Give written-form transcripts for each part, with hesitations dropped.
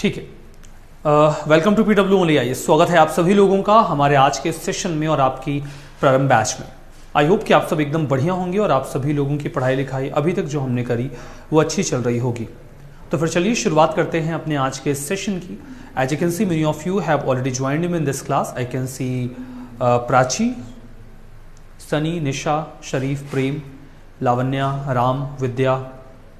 ठीक है। Welcome to PW only I. स्वागत है आप सभी लोगों का हमारे आज के सेशन में और आपकी प्रारंभ बैच में। आई होप कि आप सब एकदम बढ़िया होंगे और आप सभी लोगों की पढ़ाई लिखाई अभी तक जो हमने करी वो अच्छी चल रही होगी। तो फिर चलिए शुरुआत करते हैं अपने आज के सेशन की। As you can see many of you have already joined me in this class. I can see Prachi, Sunny, Nisha, Sharif, Prem, Lavanya, Ram, Vidya,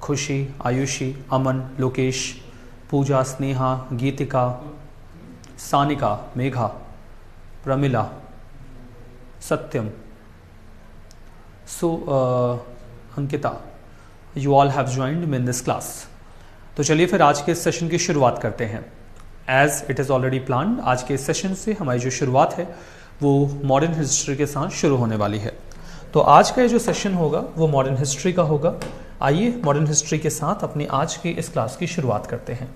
Khushi, Ayushi, Aman, Lokesh, Pooja, Sneha, Geetika, Sanika, Megha, Pramila, Satyam, Ankita, you all have joined me in this class. तो चलिए फिर आज के इस सेशन की शुरुआत करते हैं। As it is already planned, आज के इस सेशन से हमारी जो शुरुआत है वो मॉडर्न हिस्ट्री के साथ शुरू होने वाली है। तो आज का जो सेशन होगा वो मॉडर्न हिस्ट्री का होगा। आइए मॉडर्न हिस्ट्री के साथ अपनी आज की इस क्लास की शुरुआत करते हैं।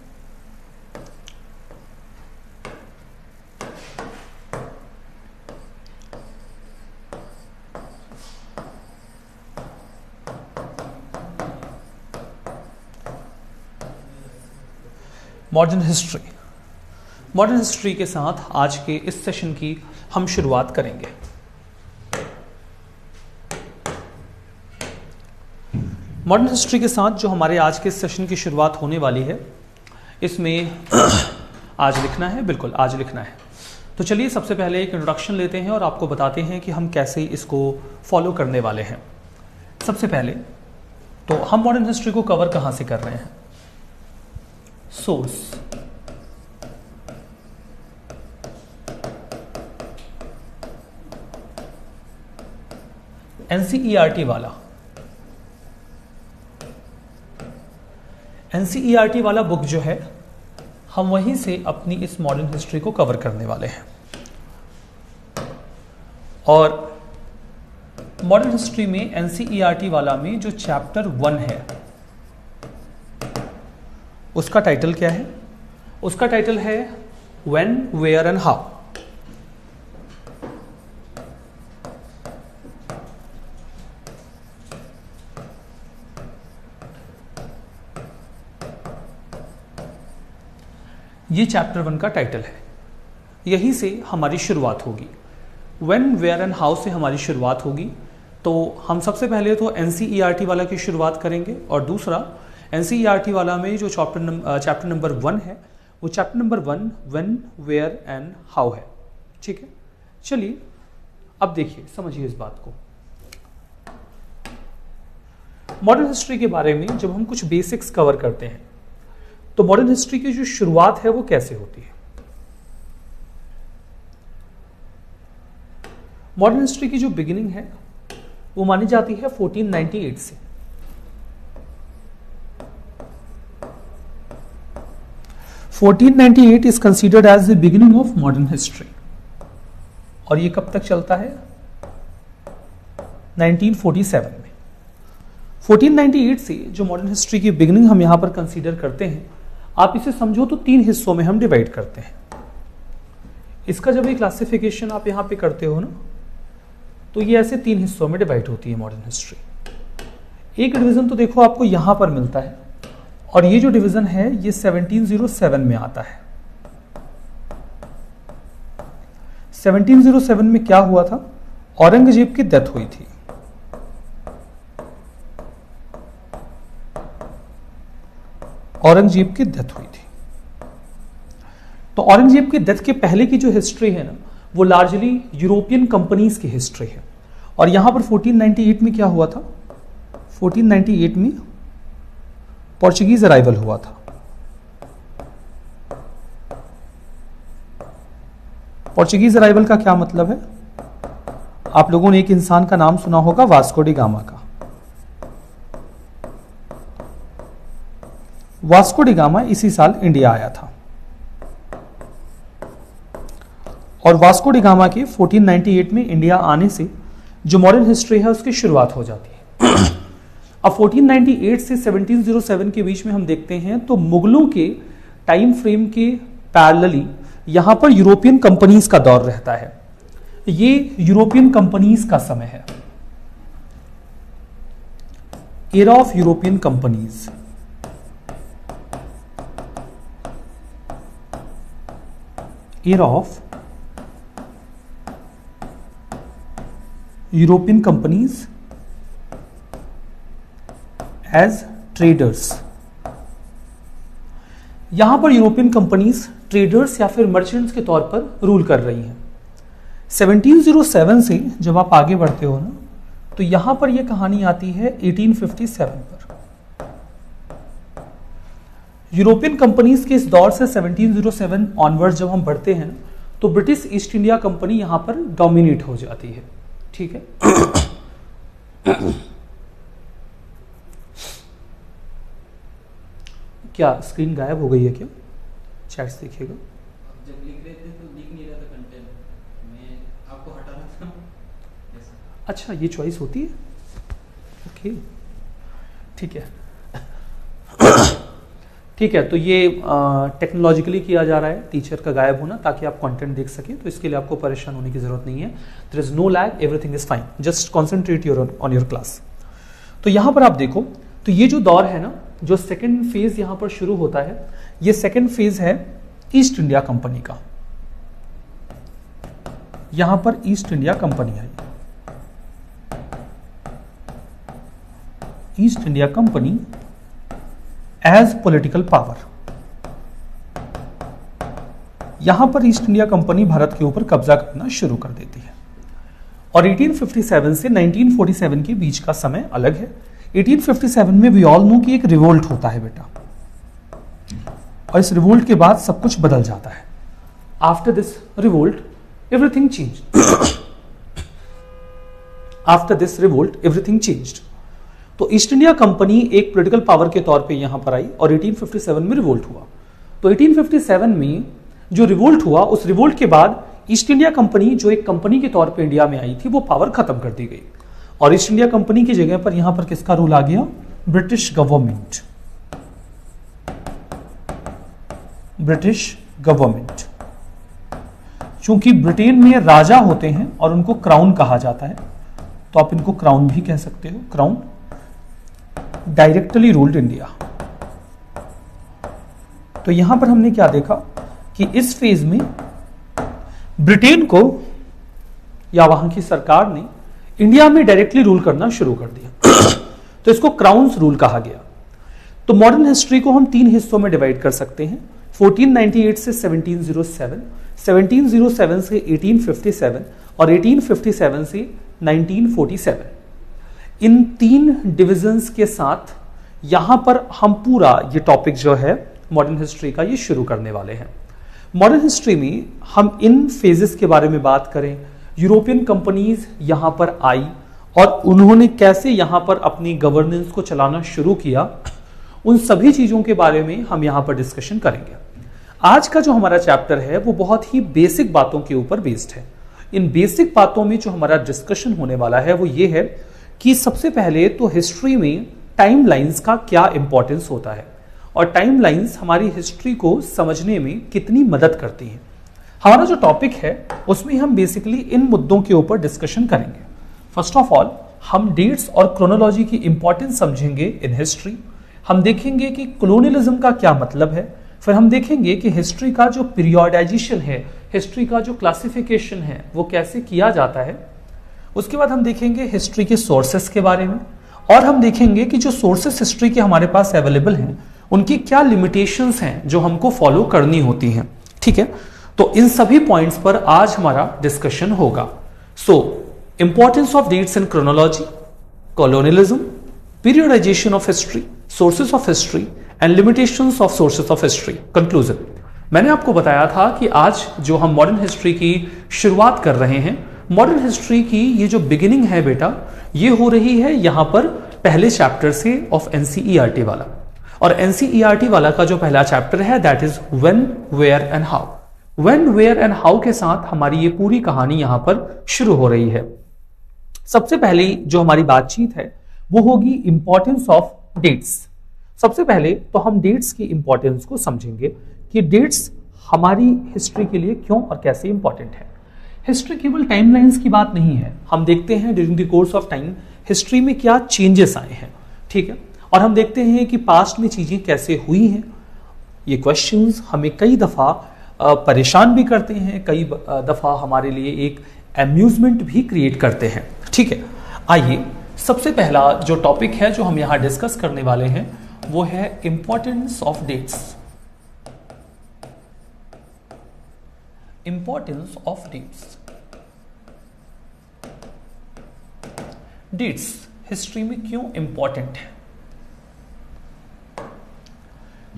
मॉडर्न हिस्ट्री के साथ आज के इस सेशन की हम शुरुआत करेंगे। मॉडर्न हिस्ट्री के साथ जो हमारे आज के सेशन की शुरुआत होने वाली है, इसमें आज लिखना है, बिल्कुल आज लिखना है। तो चलिए सबसे पहले एक इंट्रोडक्शन लेते हैं और आपको बताते हैं कि हम कैसे इसको फॉलो करने वाले हैं। सबसे पहले तो हम मॉडर्न हिस्ट्री को कवर कहाँ से कर रहे हैं? सोर्स, NCERT वाला बुक जो है, हम वहीं से अपनी इस मॉडर्न हिस्ट्री को कवर करने वाले हैं। और मॉडर्न हिस्ट्री में NCERT वाला में जो चैप्टर 1 है उसका टाइटल क्या है? उसका टाइटल है व्हेन, वेयर एंड हाउ। ये चैप्टर 1 का टाइटल है। यहीं से हमारी शुरुआत होगी। व्हेन, वेयर एंड हाउ से हमारी शुरुआत होगी। तो हम सबसे पहले तो NCERT वाला की शुरुआत करेंगे और दूसरा NCERT वाला में जो चैप्टर नंबर 1 है वो chapter number 1 when, where and how है। ठीक है, चलिए अब देखिए, समझिए इस बात को। मॉडर्न हिस्ट्री के बारे में जब हम कुछ बेसिक्स कवर करते हैं तो मॉडर्न हिस्ट्री की जो शुरुआत है वो कैसे होती है? मॉडर्न हिस्ट्री की जो बिगिनिंग है वो मानी जाती है 1498 से। 1498 is considered as the beginning of modern history। और ये कब तक चलता है? 1947 में। 1498 से जो मॉडर्न हिस्ट्री की बिगिनिंग हम यहां पर कंसीडर करते हैं, आप इसे समझो तो 3 हिस्सों में हम डिवाइड करते हैं। इसका जब ये क्लासिफिकेशन आप यहां पे करते हो ना, तो ये ऐसे 3 हिस्सों में डिवाइड होती है मॉडर्न हिस्ट्री। एक डिवीजन तो देखो आपको यहां पर मिलता है, और ये जो डिवीजन है ये 1707 में आता है। 1707 में क्या हुआ था? औरंगजेब की डेथ हुई थी। औरंगजेब की डेथ हुई थी। तो औरंगजेब की डेथ के पहले की जो हिस्ट्री है ना, वो लार्जली यूरोपियन कंपनीज की हिस्ट्री है। और यहां पर 1498 में क्या हुआ था? 1498 में पोर्चुगीज अराइवल हुआ था। पोर्चुगीज अराइवल का क्या मतलब है? आप लोगों ने एक इंसान का नाम सुना होगा, वास्को डी गामा का। वास्को डी गामा इसी साल इंडिया आया था। और वास्को डी गामा के 1498 में इंडिया आने से जो मॉडर्न हिस्ट्री है उसकी शुरुआत हो जाती है। अब 1498 से 1707 के बीच में हम देखते हैं तो मुगलों के टाइम फ्रेम के पैरेलली यहां पर यूरोपियन कंपनीज का दौर रहता है। ये यूरोपियन कंपनीज का समय है, era of European companies. era of European companies as traders। यहां पर यूरोपियन कंपनीज ट्रेडर्स या फिर मर्चेंट्स के तौर पर रूल कर रही हैं। 1707 से जब आप आगे बढ़ते हो ना, तो यहां पर यह कहानी आती है 1857 पर। यूरोपियन कंपनीज के इस दौर से 1707 ऑनवर्ड जब हम बढ़ते हैं तो ब्रिटिश ईस्ट इंडिया कंपनी यहां पर डोमिनेट हो जाती है। ठीक है, क्या स्क्रीन गायब हो गई है क्या? चैट्स देखिएगा। जब लिख रहे थे तो दिख नहीं रहा था कंटेंट, मैं आपको हटा रहा था। अच्छा, ये चॉइस होती है। ओके, ठीक है। ठीक है, तो ये टेक्नोलॉजिकली किया जा रहा है टीचर का गायब होना, ताकि आप कंटेंट देख सकें। तो इसके लिए आपको परेशान होने की जरूरत नहीं है। There is no lag, everything is fine, just concentrate on your class. तो यहां पर आप देखो, तो ये जो दौर है ना, जो सेकंड फेज यहां पर शुरू होता है, ये सेकंड फेज है ईस्ट इंडिया कंपनी का। यहां पर ईस्ट इंडिया कंपनी आई, East India Company as political power. यहां पर ईस्ट इंडिया कंपनी भारत के ऊपर कब्जा करना शुरू कर देती है। और 1857 से 1947 के बीच का समय अलग है। 1857 में वी ऑल नो कि एक रिवोल्ट होता है बेटा, और इस रिवोल्ट के बाद सब कुछ बदल जाता है। After this revolt everything changed. After this revolt everything changed. तो ईस्ट इंडिया कंपनी एक पॉलिटिकल पावर के तौर पे यहां पर आई और 1857 में रिवोल्ट हुआ। तो 1857 में जो रिवोल्ट हुआ, उस रिवोल्ट के बाद ईस्ट इंडिया कंपनी जो एक कंपनी के तौर पे इंडिया में आई थी, वो पावर खत्म कर दी गई और ईस्ट इंडिया कंपनी की जगह पर यहां पर किसका रूल आ गया? British government. British government. चूंकि ब्रिटेन में राजा होते हैं और उनको क्राउन कहा जाता है, तो आप इनको क्राउन भी कह सकते हो। Crown directly ruled India. तो यहां पर हमने क्या देखा कि इस फेज में ब्रिटेन को या वहां की सरकार ने इंडिया में डायरेक्टली रूल करना शुरू कर दिया। तो इसको क्राउन्स रूल कहा गया। तो मॉडर्न हिस्ट्री को हम 3 हिस्सों में डिवाइड कर सकते हैं, 1498 से 1707, 1707 से 1857 और 1857 से 1947। इन 3 डिविजन्स के साथ यहां पर हम पूरा ये टॉपिक जो है मॉडर्न हिस्ट्री का, ये शुरू करने वाले हैं। मॉडर्न हिस्ट्री में हम इन फेजेस के बारे में बात करें, यूरोपियन कंपनीज यहां पर आई और उन्होंने कैसे यहां पर अपनी गवर्नेंस को चलाना शुरू किया, उन सभी चीजों के बारे में हम यहां पर डिस्कशन करेंगे। आज का जो हमारा चैप्टर है वो बहुत ही बेसिक बातों के ऊपर बेस्ड है। इन बेसिक बातों में जो हमारा डिस्कशन होने वाला है वो ये है कि सबसे पहले तो हिस्ट्री में टाइम लाइन्स का क्या इंपॉर्टेंस होता है और टाइम लाइन्स हमारी हिस्ट्री को समझने में कितनी मदद करती हैं। हमारा जो टॉपिक है उसमें हम बेसिकली इन मुद्दों के ऊपर डिस्कशन करेंगे। फर्स्ट ऑफ ऑल हम डेट्स और क्रोनोलॉजी की इंपॉर्टेंस समझेंगे इन हिस्ट्री। हम देखेंगे कि कॉलोनियलिज्म का क्या मतलब है। फिर हम देखेंगे कि हिस्ट्री का जो पीरियोडाइजेशन है, हिस्ट्री का जो क्लासिफिकेशन है, वो कैसे किया जाता है। उसके बाद हम देखेंगे हिस्ट्री के सोर्सेस के बारे में और हम देखेंगे कि जो सोर्सेस हिस्ट्री के हमारे पास अवेलेबल हैं उनकी क्या लिमिटेशंस हैं जो हमको फॉलो करनी होती हैं। ठीक है, तो इन सभी पॉइंट्स पर आज हमारा डिस्कशन होगा। So importance of dates in chronology, colonialism, periodisation of history, sources of history and limitations of sources of history. Conclusion, मैंने आपको बताया था कि आज जो हम मॉडर्न हिस्ट्री की शुरुआत कर रहे हैं, मॉडर्न हिस्ट्री की ये जो बिगिनिंग है बेटा, ये हो रही है यहां पर पहले चैप्टर से ऑफ एनसीईआरटी वाला। और एनसीईआरटी वाला का जो पहला चैप्टर है that is when, where and how. When, where and how के साथ हमारी ये पूरी कहानी यहां पर शुरू हो रही है। सबसे पहले जो हमारी बातचीत है वो होगी इंपॉर्टेंस ऑफ डेट्स। सबसे पहले तो हम डेट्स की इंपॉर्टेंस को समझेंगे कि डेट्स हमारी हिस्ट्री के लिए क्यों और कैसे इंपॉर्टेंट है। हिस्ट्री केवल टाइमलाइंस की बात नहीं है। हम देखते हैं during the course of time history में क्या चेंजेस आए हैं। ठीक है, और हम देखते हैं कि पास्ट में चीजें कैसे हुई हैं। ये क्वेश्चंस हमें कई दफा परेशान भी करते हैं, कई दफा हमारे लिए एक अम्यूजमेंट भी क्रिएट करते हैं। ठीक है, आइए सबसे पहला जो टॉपिक है जो हम यहां डिस्कस करने वाले हैं वो है importance of dates. Importance of dates. Dates history में क्यों इंपॉर्टेंट है?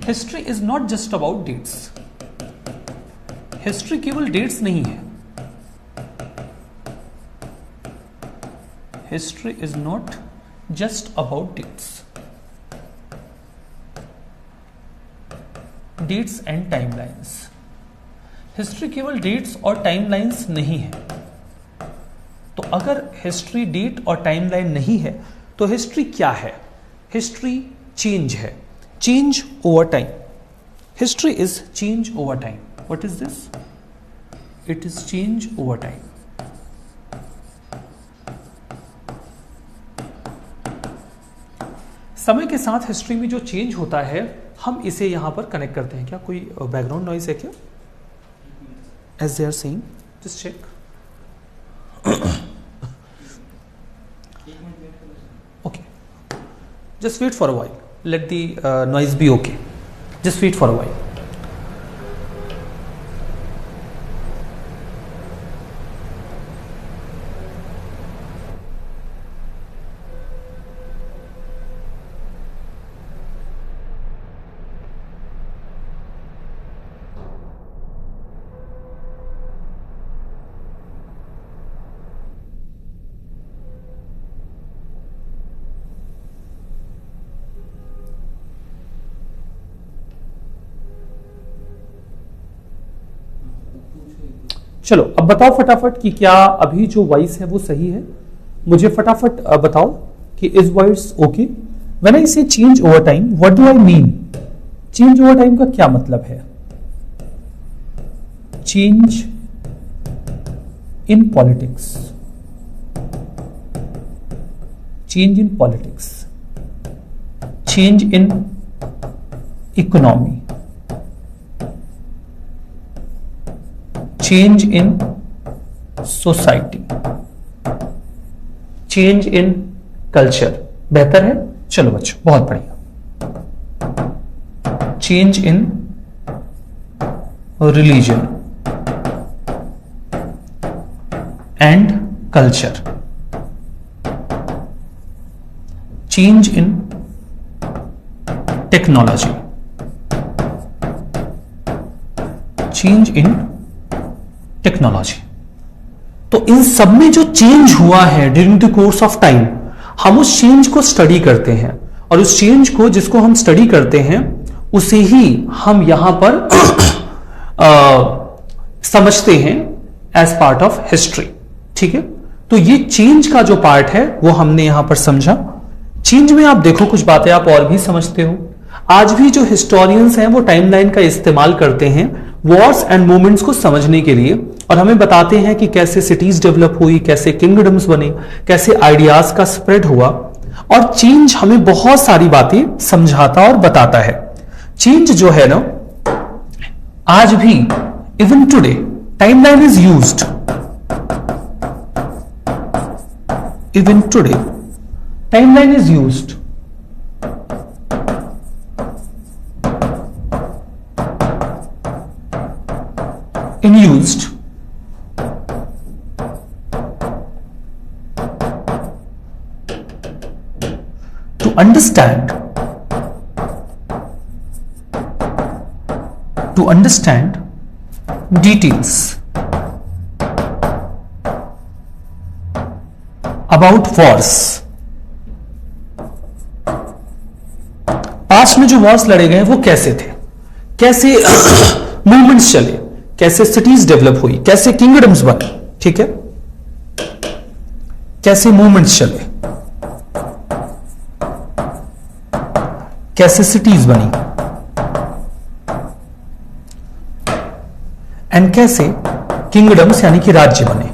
History is not just about dates. History केवल डेट्स नहीं है। History is not just about dates. Dates and timelines. History केवल डेट्स और टाइमलाइंस नहीं है। तो अगर हिस्ट्री डेट और टाइमलाइन नहीं है तो हिस्ट्री क्या है? हिस्ट्री चेंज है, change over time. History is change over time. What is this? It is change over time. समय के साथ हिस्ट्री में जो चेंज होता है हम इसे यहां पर कनेक्ट करते हैं। क्या कोई बैकग्राउंड नॉइज है क्या? As they are saying, just check. Okay, just wait for a while. Let the noise be okay. Just wait for a while. चलो अब बताओ फटाफट कि क्या अभी जो वॉइस है वो सही है? मुझे फटाफट बताओ कि is voice okay? When I say change over time, what do I mean? Change over time का क्या मतलब है? Change in politics, change in politics, change in economy, change in society, change in culture. बेहतर है? चलो बच्चों, बहुत बढ़िया। Change in religion and culture, change in technology, change in technology. तो इन सब में जो चेंज हुआ है during the course of time, हम उस चेंज को स्टडी करते हैं और उस चेंज को जिसको हम स्टडी करते हैं उसे ही हम यहां पर समझते हैं एज पार्ट ऑफ हिस्ट्री। ठीक है, तो ये चेंज का जो पार्ट है वो हमने यहां पर समझा। चेंज में आप देखो कुछ बातें आप और भी समझते हो। आज भी जो हिस्टोरियंस हैं वो टाइमलाइन का इस्तेमाल करते हैं वॉर्स एंड मूवमेंट्स को समझने के लिए, और हमें बताते हैं कि कैसे सिटीज डेवलप हुई, कैसे किंगडम्स बने, कैसे आइडियाज का स्प्रेड हुआ। और चेंज हमें बहुत सारी बातें समझाता और बताता है। चेंज जो है ना, आज भी even today timeline is used, even today timeline is used in used to understand details about wars। Past में जो वॉर्स लड़े गए वो कैसे थे, कैसे मूवमेंट्स चले, कैसे सिटीज डेवलप हुई, कैसे किंगडम्स बने। ठीक है, कैसे मूवमेंट्स चले, कैसे सिटीज बनी, एंड कैसे किंगडम्स यानी कि राज्य बने।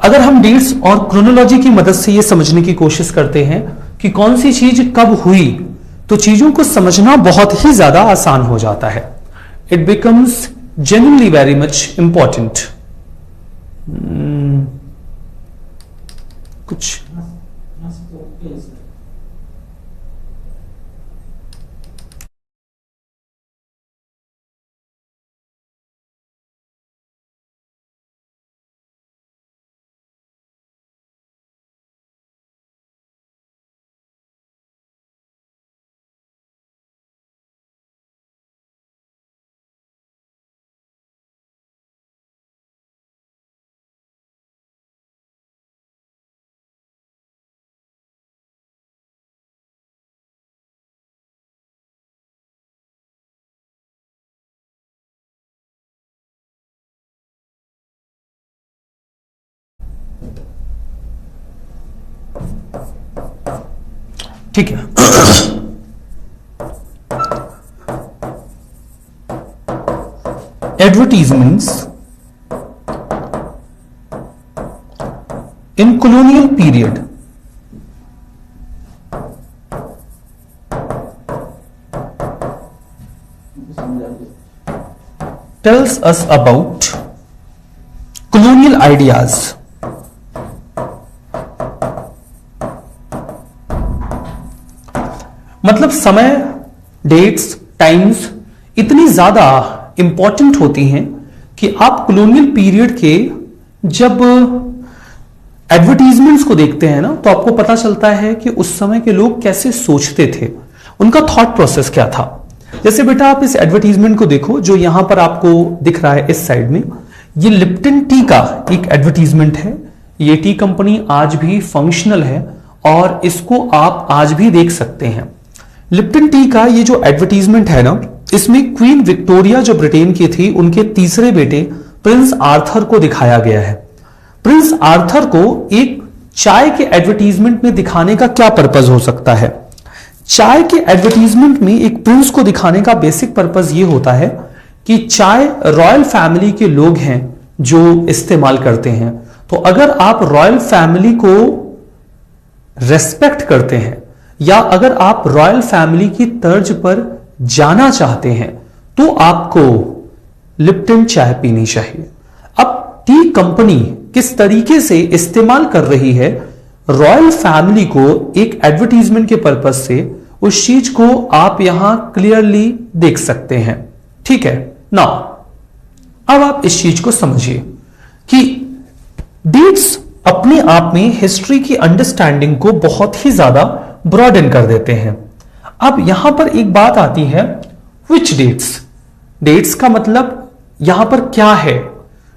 अगर हम डेट्स और क्रोनोलॉजी की मदद से यह समझने की कोशिश करते हैं कि कौन सी चीज कब हुई, तो तो चीजों को समझना बहुत ही ज्यादा आसान हो जाता है। It becomes genuinely very much important. कुछ ठीक है। Advertisements in colonial period tells us about colonial ideas, मतलब समय, डेट्स, टाइम्स इतनी ज्यादा इंपॉर्टेंट होती हैं कि आप कॉलोनियल पीरियड के जब एडवर्टीजमेंट्स को देखते हैं ना, तो आपको पता चलता है कि उस समय के लोग कैसे सोचते थे, उनका थॉट प्रोसेस क्या था। जैसे बेटा आप इस एडवर्टीजमेंट को देखो जो यहां पर आपको दिख रहा है इस साइड में, ये लिप्टन टी का एक एडवर्टीजमेंट है। ये टी कंपनी आज भी फंक्शनल है और इसको आप आज भी देख सकते हैं। लिप्टन टी का ये जो एडवर्टीजमेंट है ना, इसमें क्वीन विक्टोरिया जो ब्रिटेन की थी, उनके तीसरे बेटे प्रिंस आर्थर को दिखाया गया है। प्रिंस आर्थर को एक चाय के एडवर्टीजमेंट में दिखाने का क्या पर्पज हो सकता है? चाय के एडवर्टीजमेंट में एक प्रिंस को दिखाने का बेसिक पर्पज ये होता है कि चाय रॉयल फैमिली के लोग हैं जो इस्तेमाल करते हैं। तो अगर आप रॉयल फैमिली को रेस्पेक्ट करते हैं या अगर आप रॉयल फैमिली की तर्ज पर जाना चाहते हैं तो आपको लिप्टन चाय पीनी चाहिए। अब टी कंपनी किस तरीके से इस्तेमाल कर रही है रॉयल फैमिली को एक एडवर्टीजमेंट के पर्पज से, उस चीज को आप यहां क्लियरली देख सकते हैं। ठीक है ना, अब आप इस चीज को समझिए कि डेट्स अपने आप में हिस्ट्री की अंडरस्टैंडिंग को बहुत ही ज्यादा ब्रॉडन कर देते हैं। अब यहां पर एक बात आती है, विच डेट्स। डेट्स का मतलब यहां पर क्या है?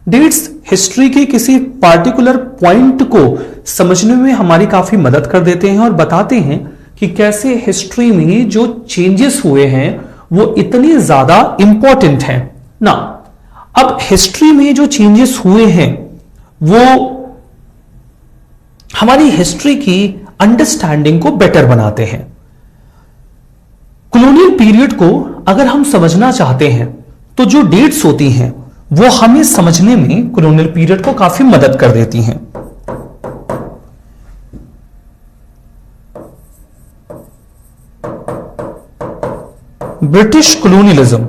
डेट्स हिस्ट्री के किसी पार्टिकुलर पॉइंट को समझने में हमारी काफी मदद कर देते हैं और बताते हैं कि कैसे हिस्ट्री में जो चेंजेस हुए हैं वो इतने ज्यादा इंपॉर्टेंट हैं ना। अब हिस्ट्री में जो चेंजेस हुए हैं वो हमारी हिस्ट्री की अंडरस्टैंडिंग को बेटर बनाते हैं। कॉलोनियल पीरियड को अगर हम समझना चाहते हैं तो जो डेट्स होती हैं वो हमें समझने में कॉलोनियल पीरियड को काफी मदद कर देती हैं। British colonialism,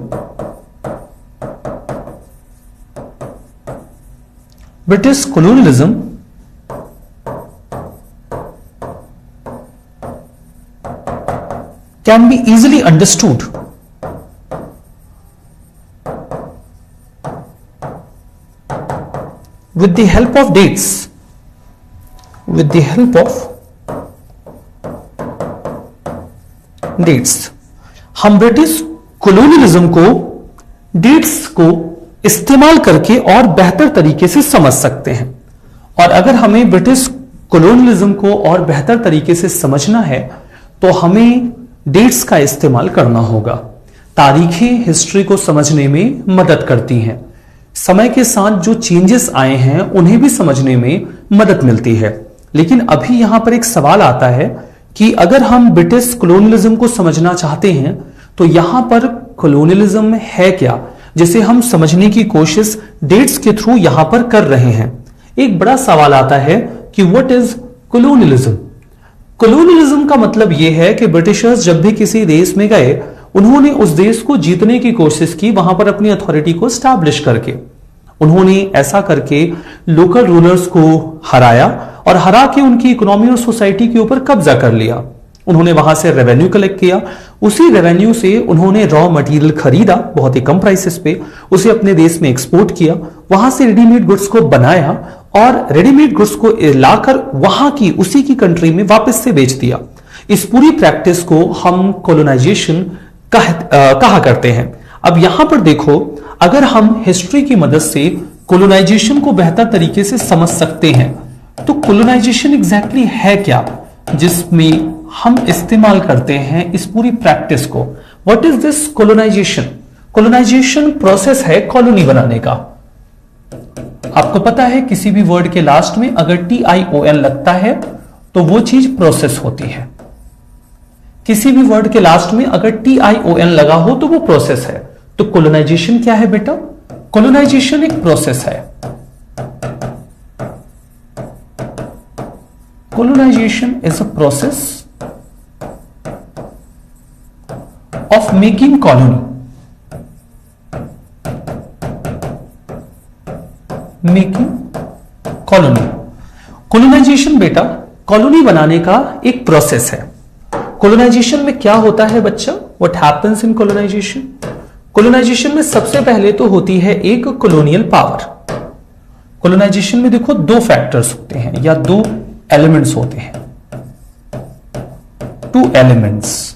British colonialism can be easily understood with the help of dates, with the help of dates। हम ब्रिटिश कॉलोनियलिज्म को डेट्स को इस्तेमाल करके और बेहतर तरीके से समझ सकते हैं। और अगर हमें ब्रिटिश कॉलोनियलिज्म को और बेहतर तरीके से समझना है तो हमें डेट्स का इस्तेमाल करना होगा। तारीखें हिस्ट्री को समझने में मदद करती हैं। समय के साथ जो चेंजेस आए हैं उन्हें भी समझने में मदद मिलती है। लेकिन अभी यहां पर एक सवाल आता है कि अगर हम ब्रिटिश कॉलोनियलिज्म को समझना चाहते हैं तो यहां पर कॉलोनियलिज्म है क्या, जिसे हम समझने की कोशिश डेट्स के थ्रू यहां पर कर रहे हैं। एक बड़ा सवाल आता है कि व्हाट इज कॉलोनियलिज्म। कोलोनियलिज्म का मतलब यह है कि ब्रिटिशर्स जब भी किसी देश में गए, उन्होंने उस देश को जीतने की कोशिश की, वहां पर अपनी अथॉरिटी को स्टैब्लिश करके। उन्होंने ऐसा करके लोकल रूलर्स को हराया और हरा के उनकी इकोनॉमी और सोसाइटी के ऊपर कब्जा कर लिया। उन्होंने वहां से रेवेन्यू कलेक्ट किया, उसी रेवेन्यू से उन्होंने रॉ मटेरियल खरीदा बहुत ही कम प्राइसेस पे, उसे अपने देश में एक्सपोर्ट किया, वहां से रेडीमेड गुड्स को बनाया और रेडीमेड गुड्स को लाकर वहां की उसी की कंट्री में वापस से बेच दिया। इस पूरी प्रैक्टिस को हम कोलोनाइजेशन कहा करते हैं। अब यहां पर देखो, अगर हम हिस्ट्री की मदद से कोलोनाइजेशन को बेहतर तरीके से समझ सकते हैं, तो कोलोनाइजेशन एग्जैक्टली है क्या जिसमें हम इस्तेमाल करते हैं इस पूरी प्रैक्टिस को। What is this colonization? Colonization process है कॉलोनी बनाने का। आपको पता है किसी भी वर्ड के लास्ट में अगर TION लगता है तो वो चीज प्रोसेस होती है। किसी भी वर्ड के लास्ट में अगर TION लगा हो तो वो प्रोसेस है। तो कोलोनाइजेशन क्या है बेटा? कोलोनाइजेशन एक प्रोसेस है। Colonization is a process of making colony, making colony। Colonization बेटा कॉलोनी बनाने का एक प्रोसेस है। कोलोनाइजेशन में क्या होता है बच्चा? What happens in colonization? Colonization में सबसे पहले तो होती है एक कॉलोनियल पावर। कोलोनाइजेशन में देखो दो फैक्टर्स होते हैं या दो एलिमेंट्स होते हैं, टू एलिमेंट्स।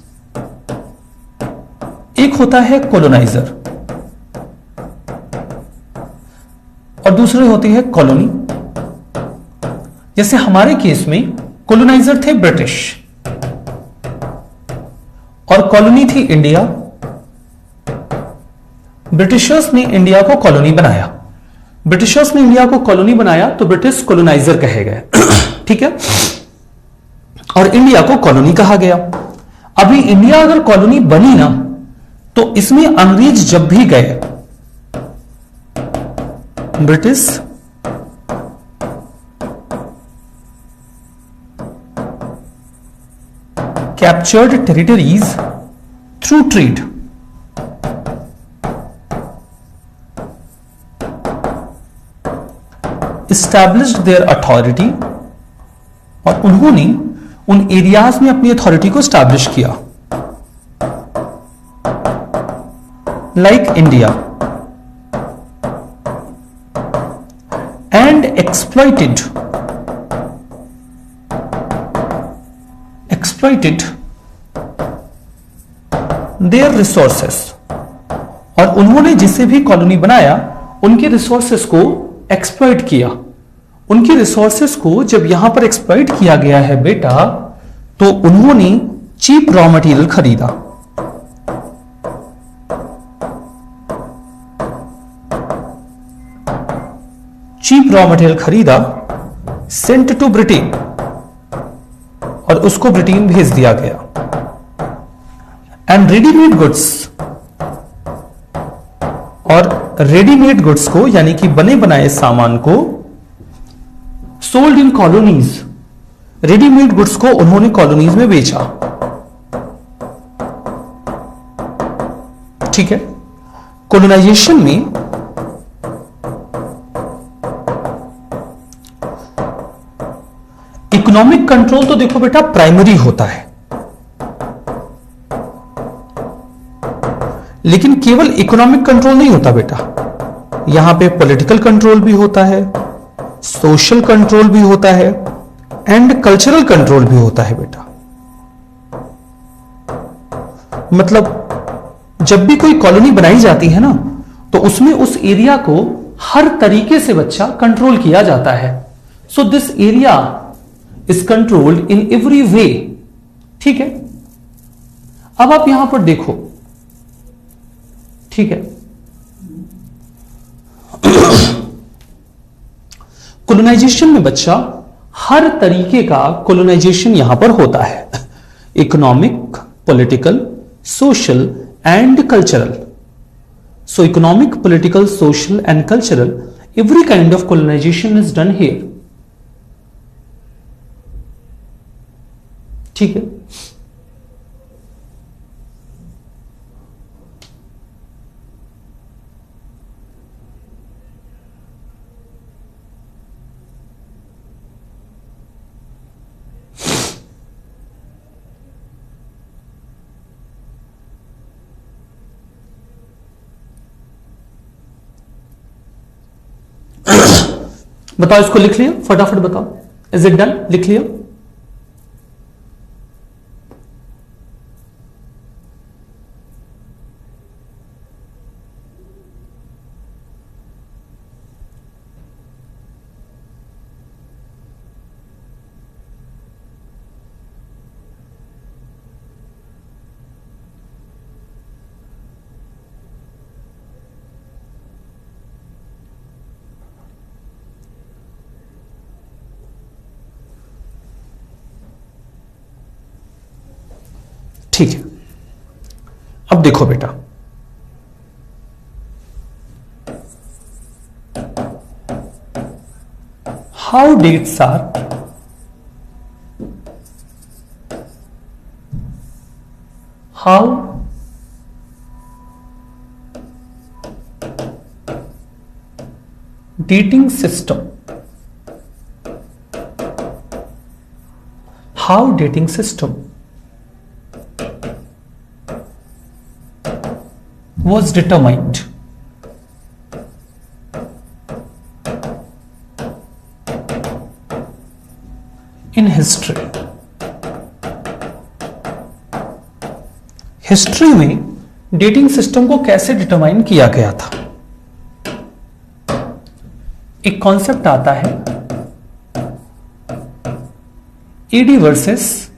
एक होता है कोलोनाइजर और दूसरे होती है कॉलोनी। जैसे हमारे केस में कोलोनाइजर थे ब्रिटिश और कॉलोनी थी इंडिया। ब्रिटिशर्स ने इंडिया को कॉलोनी बनाया। ब्रिटिशर्स ने इंडिया को कॉलोनी बनाया तो ब्रिटिश कोलोनाइजर कहे गए। ठीक है, और इंडिया को कॉलोनी कहा गया। अभी इंडिया अगर कॉलोनी बनी ना, तो इसमें अंग्रेज जब भी गए, British captured territories through trade. Established there authority, और उन्होंने उन एरियाज में अपनी अथॉरिटी को एस्टैब्लिश किया। like India, and exploited their resources। और उन्होंने जिसे भी कॉलोनी बनाया उनके रिसोर्सेस को एक्सप्लॉइट किया। उनके रिसोर्सेस को जब यहां पर एक्सप्लॉइट किया गया है बेटा, तो उन्होंने चीप रॉ मटेरियल खरीदा। चीप रॉ मटेरियल खरीदा, सेंट टू ब्रिटेन, और उसको ब्रिटेन भेज दिया गया। एंड रेडीमेड गुड्स, और रेडीमेड गुड्स को यानी कि बने बनाए सामान को sold in colonies. Readymade goods को उन्होंने कॉलोनीज में बेचा। ठीक है, कोलोनाइजेशन में इकोनॉमिक कंट्रोल तो देखो बेटा प्राइमरी होता है, लेकिन केवल इकोनॉमिक कंट्रोल नहीं होता बेटा, यहां पे पॉलिटिकल कंट्रोल भी होता है, सोशल कंट्रोल भी होता है, एंड कल्चरल कंट्रोल भी होता है बेटा। मतलब जब भी कोई कॉलोनी बनाई जाती है ना, तो उसमें उस एरिया को हर तरीके से बच्चा कंट्रोल किया जाता है। So this area is controlled in every way. ठीक है, अब आप यहां पर देखो, ठीक है, कोलोनाइजेशन में बच्चा हर तरीके का कोलोनाइजेशन यहां पर होता है, economic, political, social and cultural. So economic, political, social and cultural, every kind of colonization is done here। ठीक है। बताओ, इसको लिख लिया, फटाफट बताओ। Is it done? लिख लिया? ठीक है। अब देखो बेटा, how dates are how dating system was determined in history. History में डेटिंग सिस्टम को कैसे डिटरमाइन किया गया था? एक कॉन्सेप्ट आता है AD versus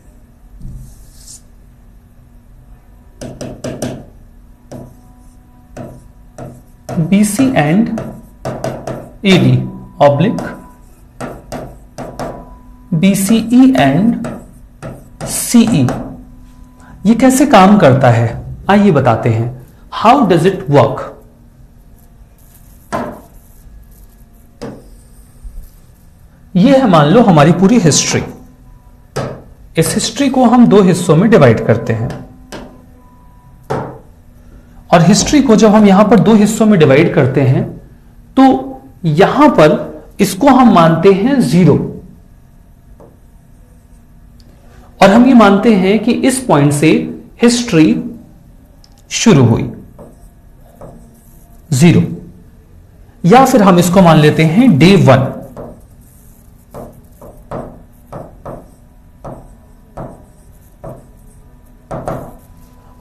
BC and AD oblique BCE and CE. ये कैसे काम करता है आइए बताते हैं। How does it work? ये है मान लो हमारी पूरी हिस्ट्री। इस हिस्ट्री को हम दो हिस्सों में डिवाइड करते हैं और हिस्ट्री को जब हम यहां पर दो हिस्सों में डिवाइड करते हैं तो यहां पर इसको हम मानते हैं 0 और हम ये मानते हैं कि इस पॉइंट से हिस्ट्री शुरू हुई 0, या फिर हम इसको मान लेते हैं डे 1।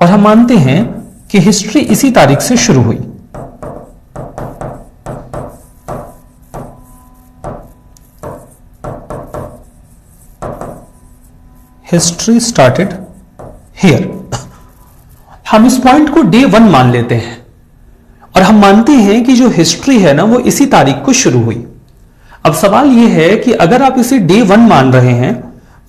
और हम मानते हैं कि हिस्ट्री इसी तारीख से शुरू हुई। History started here. हम इस पॉइंट को डे 1 मान लेते हैं और हम मानते हैं कि जो हिस्ट्री है ना वो इसी तारीख को शुरू हुई। अब सवाल यह है कि अगर आप इसे डे 1 मान रहे हैं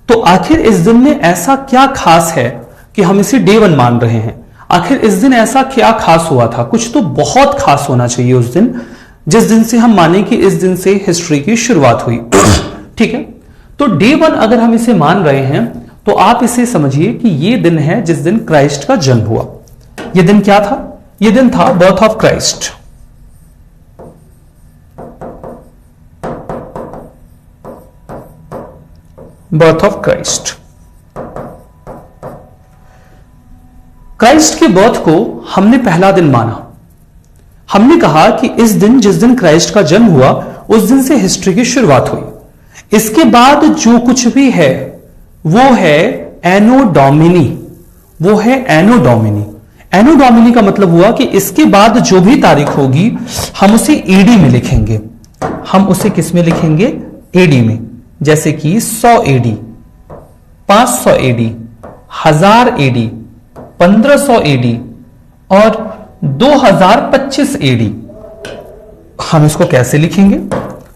तो आखिर इस दिन में ऐसा क्या खास है कि हम इसे डे 1 मान रहे हैं? आखिर इस दिन ऐसा क्या खास हुआ था? कुछ तो बहुत खास होना चाहिए उस दिन, जिस दिन से हम माने कि इस दिन से हिस्ट्री की शुरुआत हुई। ठीक है, तो डे 1 अगर हम इसे मान रहे हैं तो आप इसे समझिए कि यह दिन है जिस दिन क्राइस्ट का जन्म हुआ। यह दिन क्या था? यह दिन था birth of Christ. Birth of Christ. Christ के बर्थ को हमने पहला दिन माना। हमने कहा कि इस दिन जिस दिन क्राइस्ट का जन्म हुआ उस दिन से हिस्ट्री की शुरुआत हुई। इसके बाद जो कुछ भी है वो है एनो डोमिनी। वो है एनो डोमिनी। एनो डोमिनी का मतलब हुआ कि इसके बाद जो भी तारीख होगी हम उसे एडी में लिखेंगे। हम उसे किस में लिखेंगे? एडी में। जैसे कि 100 एडी, 500 एडी, 1000 एडी, 1500 एडी और 2025 एडी। हम इसको कैसे लिखेंगे?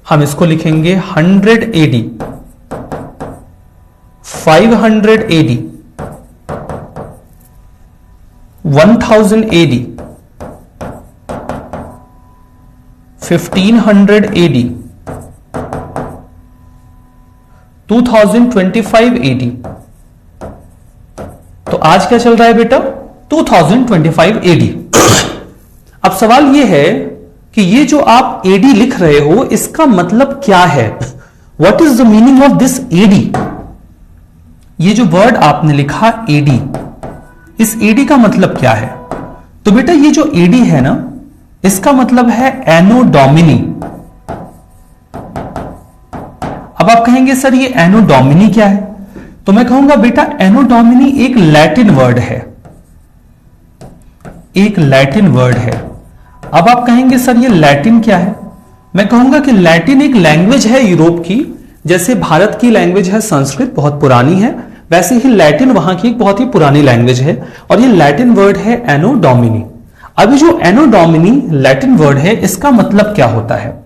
हम इसको लिखेंगे 100 AD, 500 AD, 1000 AD, 1500 AD, 2025 AD आज क्या चल रहा है बेटा? 2025 एडी। अब सवाल यह है कि ये जो आप एडी लिख रहे हो इसका मतलब क्या है? What is the meaning of this AD? ये जो वर्ड आपने लिखा एडी, इस एडी का मतलब क्या है? तो बेटा ये जो एडी है ना, इसका मतलब है एनो डोमिनी। अब आप कहेंगे सर ये एनो डोमिनी क्या है? तो मैं कहूंगा बेटा एनो डोमिनी एक लैटिन वर्ड है, एक लैटिन वर्ड है। अब आप कहेंगे सर ये लैटिन क्या है? मैं कहूंगा कि लैटिन एक लैंग्वेज है यूरोप की, जैसे भारत की लैंग्वेज है संस्कृत, बहुत पुरानी है, वैसे ही लैटिन वहां की एक बहुत ही पुरानी लैंग्वेज है और ये लैटिन वर्ड है एनो डोमिनी। अभी जो एनो डोमिनी लैटिन वर्ड है इसका मतलब क्या होता है?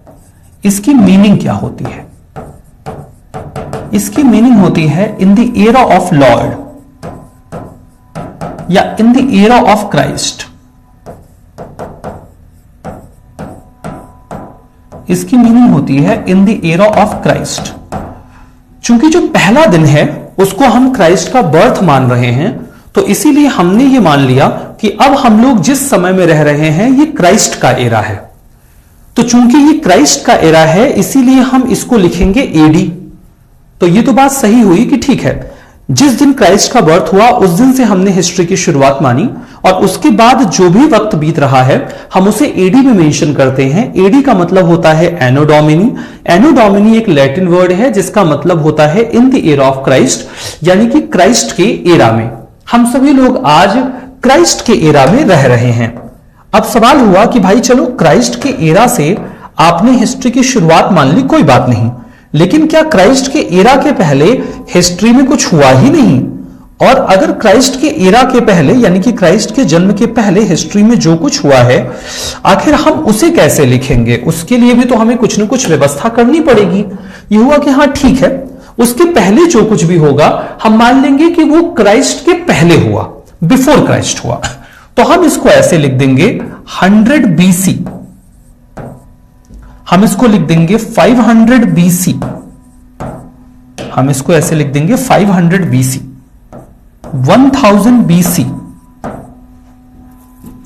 इसकी मीनिंग क्या होती है? इसकी मीनिंग होती है in the era of Lord या in the era of Christ. इसकी मीनिंग होती है in the era of Christ. चूंकि जो पहला दिन है उसको हम क्राइस्ट का बर्थ मान रहे हैं, तो इसीलिए हमने ये मान लिया कि अब हम लोग जिस समय में रह रहे हैं ये क्राइस्ट का एरा है। तो चूंकि ये क्राइस्ट का एरा है इसीलिए हम इसको लिखेंगे एडी। तो ये तो बात सही हुई कि ठीक है, जिस दिन क्राइस्ट का बर्थ हुआ उस दिन से हमने हिस्ट्री की शुरुआत मानी और उसके बाद जो भी वक्त बीत रहा है हम उसे एडी में मेंशन करते हैं। एडी का मतलब होता है एनो डोमिनी। एनो डोमिनी एक लैटिन वर्ड है जिसका मतलब होता है in the era of Christ, यानी कि क्राइस्ट के एरा में। हम सभी लोग आज क्राइस्ट के एरा में रह रहे हैं। अब सवाल हुआ कि भाई चलो क्राइस्ट के एरा से आपने हिस्ट्री की शुरुआत मान ली, कोई बात नहीं, लेकिन क्या क्राइस्ट के एरा के पहले हिस्ट्री में कुछ हुआ ही नहीं? और अगर क्राइस्ट के एरा के पहले यानी कि क्राइस्ट के जन्म के पहले हिस्ट्री में जो कुछ हुआ है आखिर हम उसे कैसे लिखेंगे? उसके लिए भी तो हमें कुछ न कुछ व्यवस्था करनी पड़ेगी। ये हुआ कि हाँ ठीक है, उसके पहले जो कुछ भी होगा हम मान लेंगे कि वो क्राइस्ट के पहले हुआ, बिफोर क्राइस्ट हुआ। तो हम इसको ऐसे लिख देंगे 100 BC, हम इसको लिख देंगे 500 BC, हम इसको ऐसे लिख देंगे 500 BC, 1000 BC,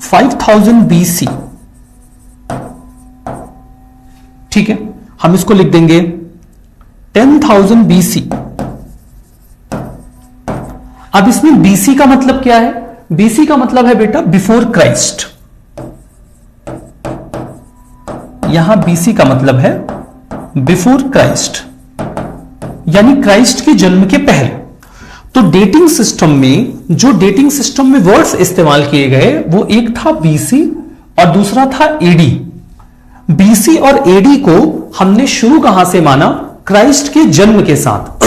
5000 BC, ठीक है। हम इसको लिख देंगे 10,000 BC। अब इसमें BC का मतलब क्या है? BC का मतलब है बेटा बिफोर क्राइस्ट। यहां BC का मतलब है बिफोर क्राइस्ट, यानी क्राइस्ट के जन्म के पहले। तो डेटिंग सिस्टम में वर्ड्स इस्तेमाल किए गए वो एक था BC और दूसरा था AD। BC और AD को हमने शुरू कहां से माना? क्राइस्ट के जन्म के साथ।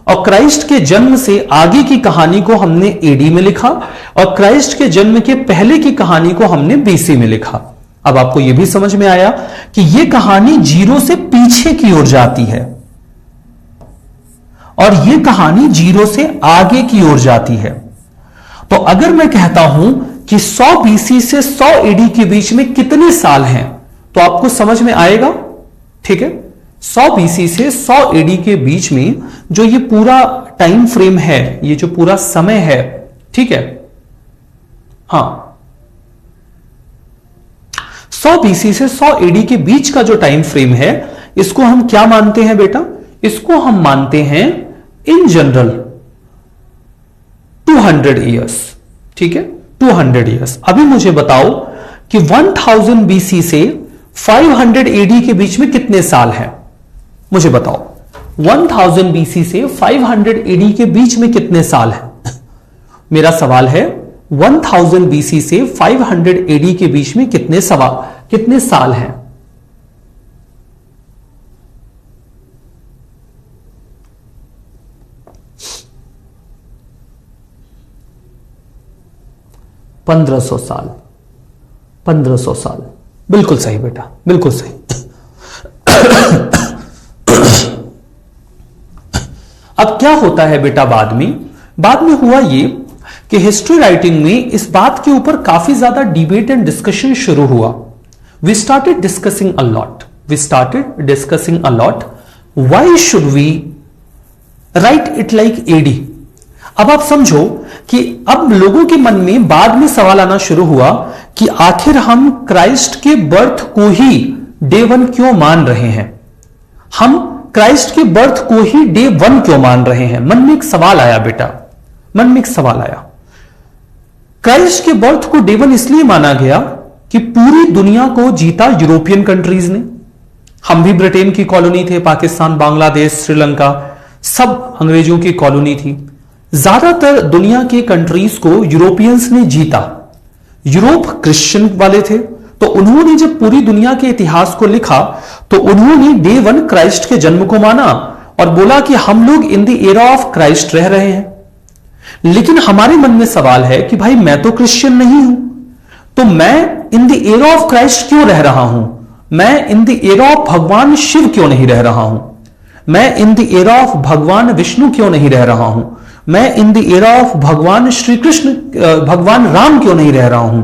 और क्राइस्ट के जन्म से आगे की कहानी को हमने AD में लिखा और क्राइस्ट के जन्म के पहले की कहानी को हमने BC में लिखा। अब आपको यह भी समझ में आया कि यह कहानी जीरो से पीछे की ओर जाती है और यह कहानी जीरो से आगे की ओर जाती है। तो अगर मैं कहता हूं कि 100 BC से 100 AD के बीच में कितने साल हैं, तो आपको समझ में आएगा, ठीक है। 100 BC से 100 AD के बीच में जो ये पूरा टाइम फ्रेम है, ये जो पूरा समय है, ठीक है, हां, 100 BC से 100 AD के बीच का जो टाइम फ्रेम है इसको हम क्या मानते हैं बेटा? इसको हम मानते हैं इन जनरल 200 ईयर्स, ठीक है, 200 ईयर्स। अभी मुझे बताओ कि 1000 BC से 500 AD के बीच में कितने साल हैं? मुझे बताओ 1000 BC से 500 AD के बीच में कितने साल हैं? मेरा सवाल है 1000 BC से 500 AD के बीच में कितने साल हैं? साल। 1500 साल, बिल्कुल सही बेटा, बिल्कुल सही। अब क्या होता है बेटा बाद में हुआ ये कि हिस्ट्री राइटिंग में इस बात के ऊपर काफी ज्यादा डिबेट एंड डिस्कशन शुरू हुआ। We started discussing a lot why should we write it like AD. अब आप समझो कि अब लोगों के मन में बाद में सवाल आना शुरू हुआ कि आखिर हम क्राइस्ट के बर्थ को ही डे 1 क्यों मान रहे हैं, हम क्राइस्ट के बर्थ को ही डे 1 क्यों मान रहे हैं। मन में एक सवाल आया बेटा, मन में एक सवाल आया। क्राइस्ट के बर्थ को डे 1 इसलिए माना गया कि पूरी दुनिया को जीता यूरोपियन कंट्रीज ने। हम भी ब्रिटेन की कॉलोनी थे, पाकिस्तान, बांग्लादेश, श्रीलंका सब अंग्रेजों की कॉलोनी थी। ज्यादातर दुनिया के कंट्रीज को यूरोपियंस ने जीता। यूरोप क्रिश्चियन वाले थे, तो उन्होंने जब पूरी दुनिया के इतिहास को लिखा तो उन्होंने डे 1 क्राइस्ट के जन्म को माना और बोला कि हम लोग इन द एरा ऑफ क्राइस्ट रह रहे हैं। लेकिन हमारे मन में सवाल है कि भाई मैं तो क्रिश्चियन नहीं हूं, तो मैं इन द एरा ऑफ क्राइस्ट क्यों रह रहा हूं, मैं इन द एरा ऑफ भगवान शिव क्यों नहीं रह रहा हूं, मैं इन द एरा ऑफ भगवान विष्णु क्यों नहीं रह रहा हूं, मैं इन द एरा ऑफ भगवान श्री कृष्ण भगवान राम क्यों नहीं रह रहा हूं।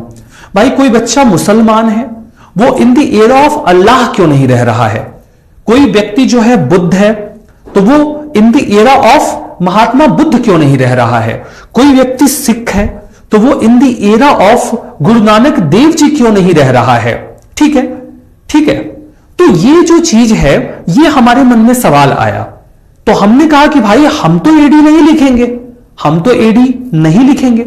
भाई कोई बच्चा मुसलमान है, वो इन द एरा ऑफ अल्लाह क्यों नहीं रह रहा है। कोई व्यक्ति जो है बुद्ध है, तो वो इन the era of Mahatma Buddha क्यों नहीं रह रहा है। कोई व्यक्ति सिख है, तो वो इन the era of Guru Nanak Dev ji क्यों नहीं रह रहा है। ठीक है, ठीक है। तो ये जो चीज है, ये हमारे मन में सवाल आया, तो हमने कहा कि भाई हम तो एडी नहीं लिखेंगे, हम तो एडी नहीं लिखेंगे।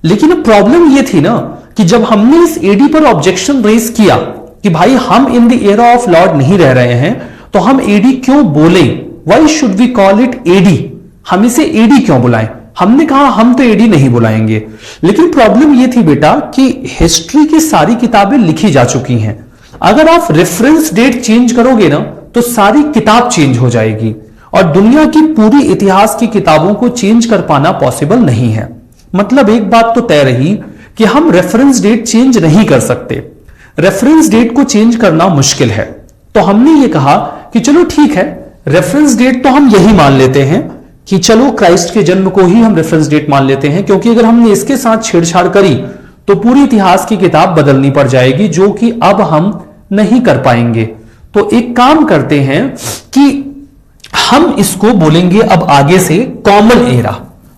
लेकिन प्रॉब्लम ये थी ना कि जब हमने इस एडी पर ऑब्जेक्शन रेज किया कि भाई हम in the era of lord नहीं रह रहे हैं, तो हम एडी क्यों बोले, why should we call it AD, हम इसे एडी क्यों बुलाएं। हमने कहा हम तो एडी नहीं बुलाएंगे। लेकिन प्रॉब्लम यह थी बेटा कि हिस्ट्री की सारी किताबें लिखी जा चुकी हैं। अगर आप रेफरेंस डेट चेंज करोगे ना, तो सारी किताब चेंज हो जाएगी और दुनिया की पूरी इतिहास की किताबों को चेंज कर पाना पॉसिबल नहीं है। मतलब एक बात तो तय रही कि हम रेफरेंस डेट चेंज नहीं कर सकते, रेफरेंस डेट को चेंज करना मुश्किल है। तो हमने ये कहा कि चलो ठीक है, रेफरेंस डेट तो हम यही मान लेते हैं कि चलो क्राइस्ट के जन्म को ही हम रेफरेंस डेट मान लेते हैं, क्योंकि अगर हमने इसके साथ छेड़छाड़ करी तो पूरी इतिहास की किताब बदलनी पड़ जाएगी, जो कि अब हम नहीं कर पाएंगे। तो एक काम करते हैं कि हम इसको बोलेंगे अब आगे से common era,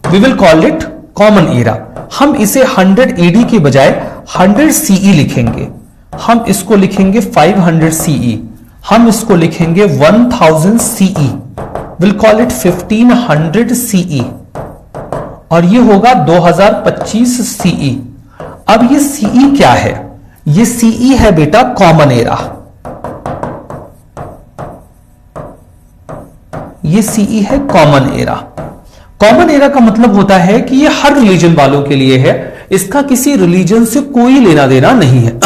we will call it common era. हम इसे 100 एडी के बजाय 100 सीई लिखेंगे, हम इसको लिखेंगे 500 सीई, हम इसको लिखेंगे 1000 CE, will call it 1500 CE, और ये होगा 2025 सीई। अब ये सीई क्या है, ये सीई है बेटा कॉमन एरा, ये सीई है कॉमन एरा। कॉमन एरा का मतलब होता है कि ये हर रिलीजन वालों के लिए है, इसका किसी रिलीजन से कोई लेना देना नहीं है।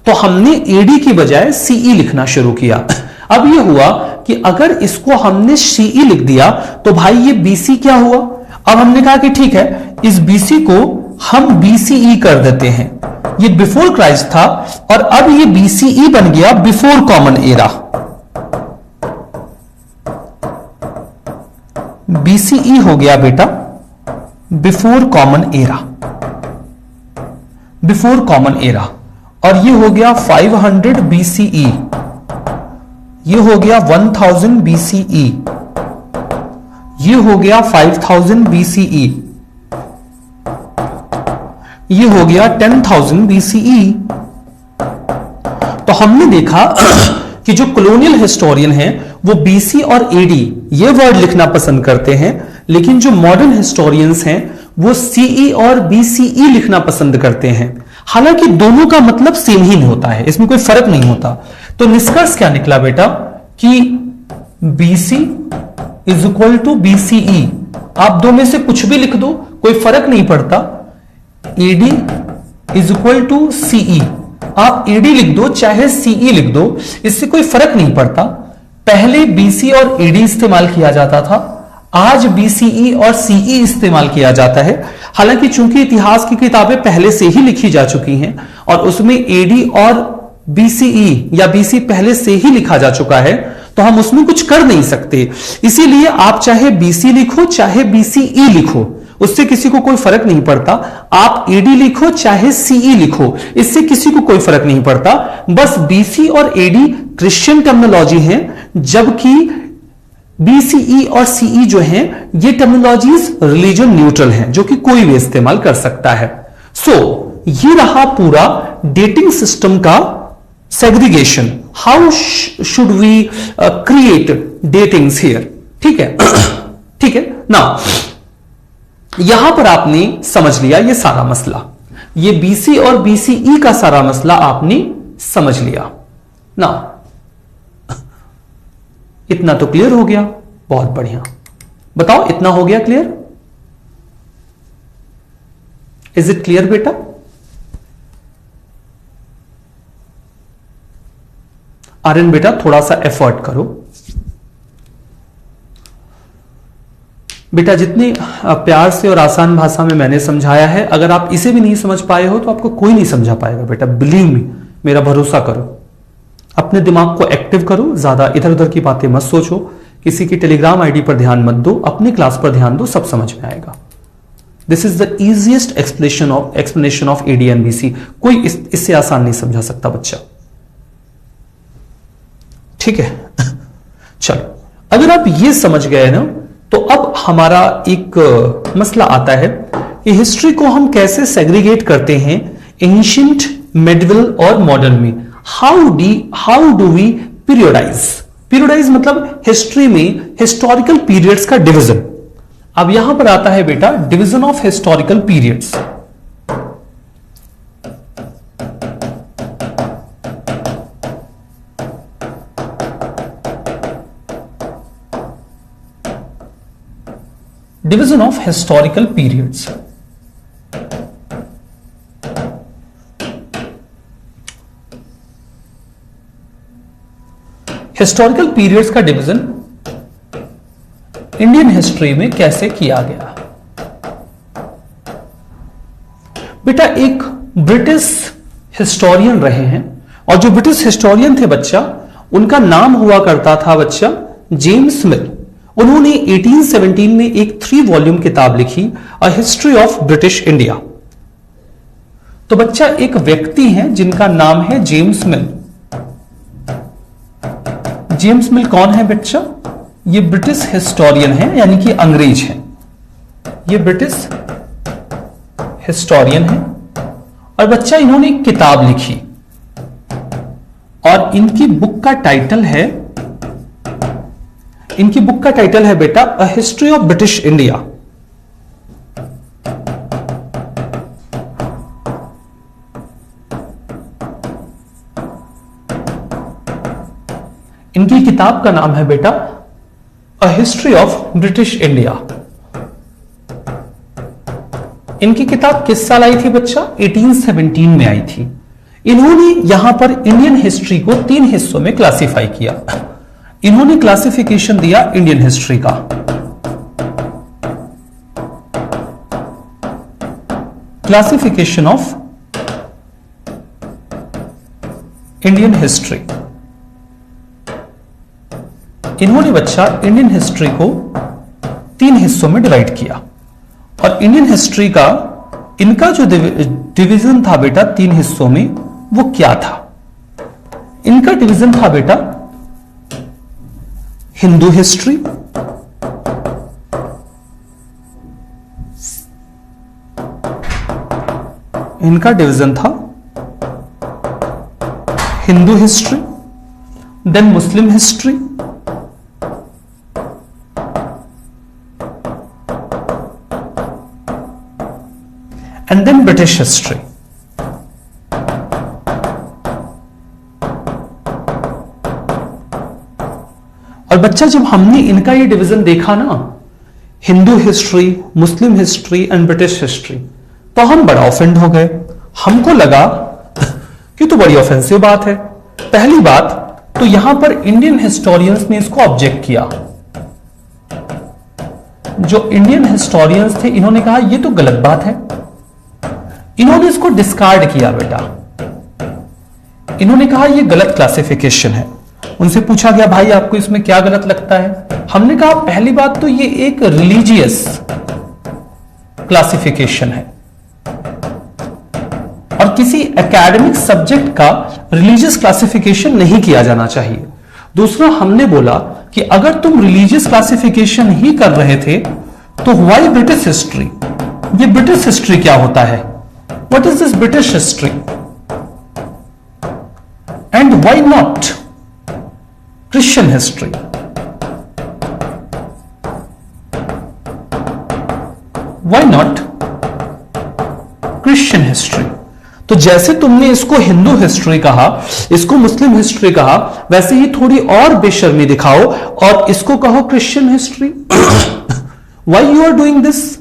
तो हमने एडी की बजाय सीई लिखना शुरू किया। अब ये हुआ कि अगर इसको हमने सीई लिख दिया तो भाई ये बीसी क्या हुआ। अब हमने कहा कि ठीक है, इस बीसी को हम बीसीई कर देते हैं, ये बिफोर क्राइस्ट था और अब ये बीसीई बन गया बिफोर कॉमन एरा। बीसीई हो गया बेटा before common era, before common era, और ये हो गया 500 बीसीई, ये हो गया 1000 बीसीई, ये हो गया 5000 बीसीई, ये हो गया 10,000 बीसीई। तो हमने देखा कि जो कॉलोनियल हिस्टोरियन हैं वो बीसी और एडी ये वर्ड लिखना पसंद करते हैं, लेकिन जो मॉडर्न हिस्टोरियंस हैं वो सीई और बीसीई लिखना पसंद करते हैं। हालांकि दोनों का मतलब सेम ही होता है, इसमें कोई फर्क नहीं होता। तो निष्कर्ष क्या निकला बेटा कि BC is equal to BCE, आप दो में से कुछ भी लिख दो कोई फर्क नहीं पड़ता। AD is equal to CE, आप एडी लिख दो चाहे सीई लिख दो, इससे कोई फर्क नहीं पड़ता। पहले बीसी और एडी इस्तेमाल किया जाता था, आज बीसीई और सीई इस्तेमाल किया जाता है। हालांकि चूंकि इतिहास की किताबें पहले से ही लिखी जा चुकी हैं और उसमें एडी और बीसीई या बीसी पहले से ही लिखा जा चुका है, तो हम उसमें कुछ कर नहीं सकते। इसीलिए आप चाहे बीसी लिखो चाहे बीसीई लिखो, उससे किसी को कोई फर्क नहीं पड़ता। आप एडी लिखो चाहे सीई लिखो, इससे किसी को कोई फर्क नहीं पड़ता। बस बीसी और एडी क्रिश्चियन टर्मिनोलॉजी है, जबकि BCE और CE जो हैं ये टर्मिनोलॉजीज रिलीजन न्यूट्रल हैं, जो कि कोई भी इस्तेमाल कर सकता है। सो ये रहा पूरा डेटिंग सिस्टम का segregation. How should we create datings here, ठीक है। ठीक है ना, यहां पर आपने समझ लिया ये सारा मसला, ये BC और BCE का सारा मसला आपने समझ लिया ना। इतना तो क्लियर हो गया, बहुत बढ़िया। बताओ इतना हो गया क्लियर? इज इट क्लियर बेटा? आर्यन बेटा थोड़ा सा एफर्ट करो बेटा, जितनी प्यार से और आसान भाषा में मैंने समझाया है, अगर आप इसे भी नहीं समझ पाए हो तो आपको कोई नहीं समझा पाएगा बेटा, बिलीव मी, मेरा भरोसा करो। अपने दिमाग को एक्टिव करो, ज्यादा इधर उधर की बातें मत सोचो, किसी की टेलीग्राम आईडी पर ध्यान मत दो, अपनी क्लास पर ध्यान दो, सब समझ में आएगा। This is the easiest explanation of AD and BC। कोई इससे आसान नहीं समझा सकता बच्चा, ठीक है। चलो, अगर आप ये समझ गए ना, तो अब हमारा एक मसला आता है कि हिस्ट्री को हम कैसे सेग्रीगेट करते हैं एंशिएंट, मिडिवल और मॉडर्न में। हाउ डू वी पीरियोडाइज मतलब हिस्ट्री में हिस्टोरिकल पीरियड्स का डिवीजन। अब यहां पर आता है बेटा division of historical periods. Division of historical periods. Historical periods का डिवीजन इंडियन हिस्ट्री में कैसे किया गया? बेटा एक ब्रिटिश हिस्टोरियन रहे हैं, और जो ब्रिटिश हिस्टोरियन थे बच्चा, उनका नाम हुआ करता था बच्चा जेम्स मिल। उन्होंने 1817 में एक 3 वॉल्यूम किताब लिखी, a history of British India. तो बच्चा एक व्यक्ति हैं जिनका नाम है जेम्स मिल। जेम्स मिल कौन है बच्चा? ये ब्रिटिश हिस्टोरियन है, यानी कि अंग्रेज हैं। ये ब्रिटिश हिस्टोरियन है, और बच्चा इन्होंने एक किताब लिखी, और इनकी बुक का टाइटल है बेटा a history of British India. इनकी किताब का नाम है बेटा a history of British India. इनकी किताब किस साल आई थी बच्चा? 1817 में आई थी। इन्होंने यहां पर इंडियन हिस्ट्री को 3 हिस्सों में क्लासिफाई किया। इन्होंने क्लासिफिकेशन दिया इंडियन हिस्ट्री का। Classification of Indian history. इन्होंने बच्चा इंडियन हिस्ट्री को 3 हिस्सों में डिवाइड किया, और इंडियन हिस्ट्री का इनका जो डिवीजन था बेटा 3 हिस्सों में, वो क्या था? इनका डिवीजन था बेटा हिंदू हिस्ट्री, इनका डिवीजन था Hindu history, then Muslim history, and then British history. और बच्चा जब हमने इनका ये डिवीजन देखा ना, Hindu history, Muslim history and British history, तो हम बड़ा ऑफेंड हो गए। हमको लगा कि तो बड़ी ऑफेंसिव बात है। पहली बात तो यहां पर इंडियन हिस्टोरियंस ने इसको ऑब्जेक्ट किया। जो इंडियन हिस्टोरियंस थे, इन्होंने कहा ये तो गलत बात है। इन्होंने इसको डिस्कार्ड किया बेटा। इन्होंने कहा ये गलत क्लासिफिकेशन है। उनसे पूछा गया भाई आपको इसमें क्या गलत लगता है? हमने कहा पहली बात तो ये एक रिलीजियस क्लासिफिकेशन है, और किसी एकेडमिक सब्जेक्ट का रिलीजियस क्लासिफिकेशन नहीं किया जाना चाहिए। दूसरा हमने बोला कि अगर तुम रिलीजियस क्लासिफिकेशन ही कर रहे थे तो व्हाई ब्रिटिश हिस्ट्री? ये ब्रिटिश हिस्ट्री क्या होता है? What is this British history? And why not Christian history? Why not Christian history? तो जैसे तुमने इसको हिंदू हिस्ट्री कहा, इसको मुस्लिम हिस्ट्री कहा, वैसे ही थोड़ी और बेशर्मी दिखाओ और इसको कहो Christian history. Why you are doing this?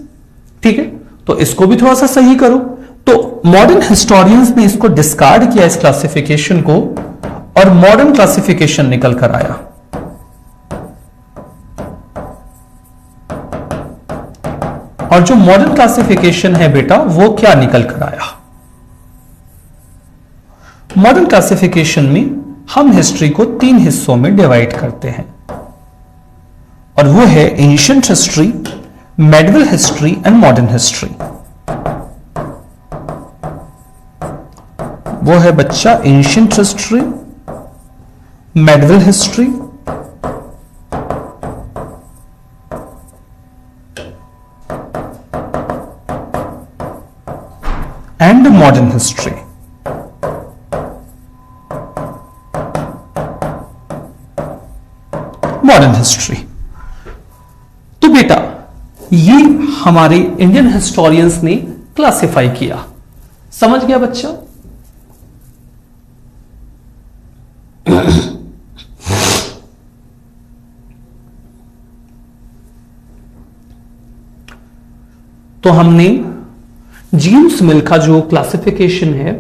ठीक है, तो इसको भी थोड़ा सा सही करो। तो मॉडर्न हिस्टोरियंस ने इसको डिस्कार्ड किया, इस क्लासिफिकेशन को, और मॉडर्न क्लासिफिकेशन निकल कर आया। और जो मॉडर्न क्लासिफिकेशन है बेटा, वो क्या निकल कर आया? मॉडर्न क्लासिफिकेशन में हम हिस्ट्री को 3 हिस्सों में डिवाइड करते हैं, और वो है ancient history, medieval history and modern history. वो है बच्चा ancient history, medieval history and modern history. Modern history. तो बेटा ये हमारे इंडियन हिस्टोरियंस ने क्लासिफाई किया। समझ गया बच्चा? तो हमने जेम्स मिल का जो क्लासिफिकेशन है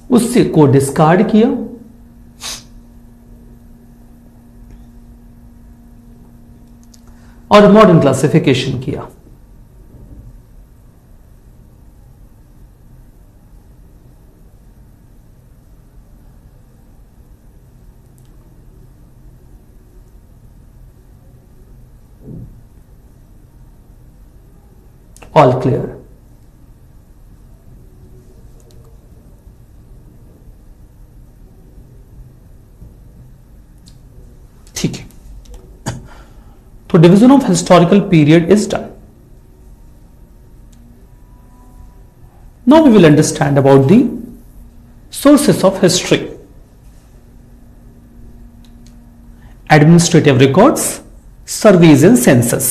उससे को डिस्कार्ड किया, और मॉडर्न क्लासिफिकेशन किया। All clear? ठीक है, तो division of historical period is done. Now we will understand about the sources of history. Administrative records, surveys and census.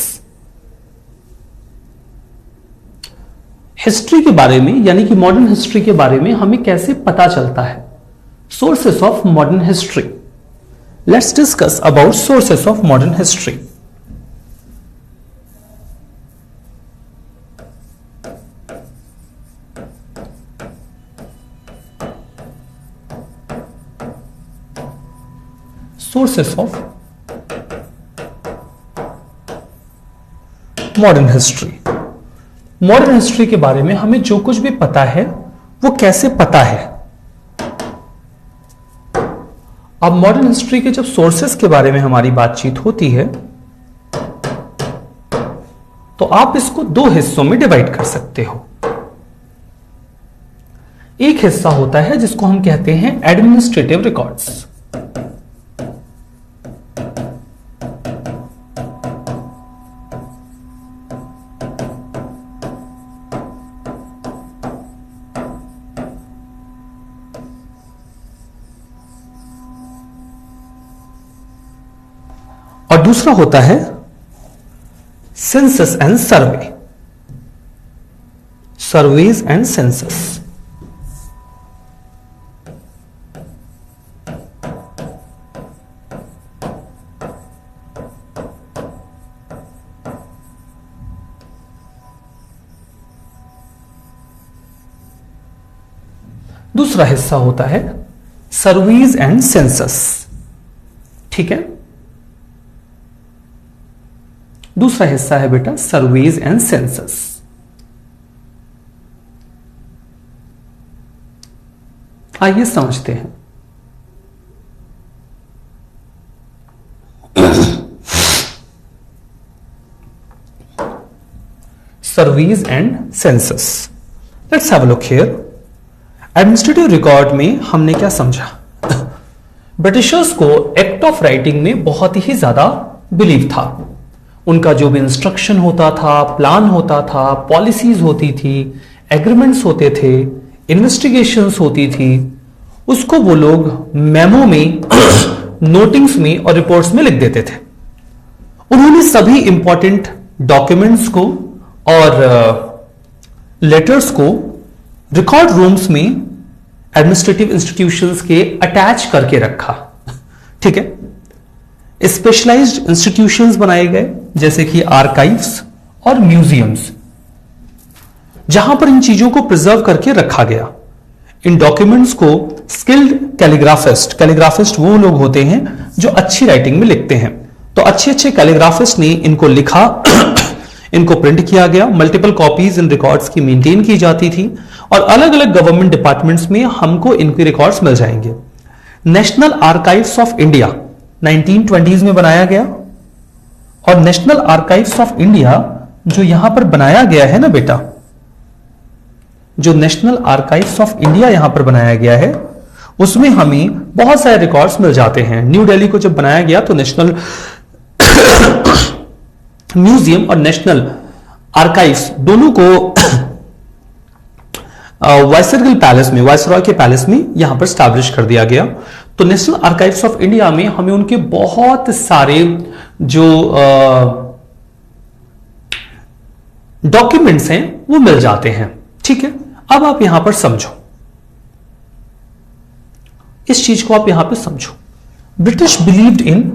History के बारे में यानी कि मॉडर्न हिस्ट्री के बारे में हमें कैसे पता चलता है? Sources of modern history. Let's discuss about sources of modern history. Sources of modern history. Modern history के बारे में हमें जो कुछ भी पता है वो कैसे पता है? अब मॉडर्न हिस्ट्री के जब सोर्सेस के बारे में हमारी बातचीत होती है तो आप इसको दो हिस्सों में डिवाइड कर सकते हो. एक हिस्सा होता है जिसको हम कहते हैं एडमिनिस्ट्रेटिव रिकॉर्ड्स. और दूसरा होता है census and survey. Surveys and census. दूसरा हिस्सा होता है सर्वेज एंड सेंसस. ठीक है, दूसरा हिस्सा है बेटा सर्वेज एंड सेंसस. आइए समझते हैं. Surveys and census. Let's have a look here. Administrative record में हमने क्या समझा? ब्रिटिशर्स को एक्ट ऑफ राइटिंग में बहुत ही ज्यादा बिलीव था। उनका जो भी इंस्ट्रक्शन होता था, प्लान होता था, पॉलिसीज होती थी, एग्रीमेंट्स होते थे, इन्वेस्टिगेशंस होती थी, उसको वो लोग मेमो में नोटिंग्स में और रिपोर्ट्स में लिख देते थे। उन्होंने सभी इंपॉर्टेंट डॉक्यूमेंट्स को और लेटर्स को रिकॉर्ड रूम्स में एडमिनिस्ट्रेटिव इंस्टीट्यूशंस के अटैच करके रखा। ठीक है। स्पेशलाइज्ड इंस्टीट्यूशंस बनाए गए जैसे कि आर्काइव्स और म्यूजियम्स, जहां पर इन चीजों को प्रिजर्व करके रखा गया। इन डॉक्यूमेंट्स को स्किल्ड कैलीग्राफिस्ट वो लोग होते हैं जो अच्छी राइटिंग में लिखते हैं, तो अच्छे अच्छे कैलीग्राफिस्ट ने इनको लिखा, इनको प्रिंट किया गया। मल्टीपल कॉपीज इन रिकॉर्ड्स की मेंटेन की जाती थी और अलग अलग गवर्नमेंट डिपार्टमेंट्स में हमको इनके रिकॉर्ड्स मिल जाएंगे। National archives of India 1920s में बनाया गया, और नेशनल आर्काइव्स ऑफ इंडिया जो यहां पर बनाया गया है ना बेटा, जो नेशनल आर्काइव्स ऑफ इंडिया यहां पर बनाया गया है, उसमें हमें बहुत सारे रिकॉर्ड्स मिल जाते हैं। न्यू दिल्ली को जब बनाया गया तो नेशनल म्यूजियम और नेशनल आर्काइव्स दोनों को वाइसरॉय पैलेस में, वाइसरॉय के पैलेस में यहां पर स्टैब्लिश कर दिया गया। तो नेशनल आर्काइव्स ऑफ इंडिया में हमें उनके बहुत सारे जो डॉक्यूमेंट्स हैं वो मिल जाते हैं। ठीक है। अब आप यहां पर समझो, इस चीज को आप यहां पर समझो। British believed in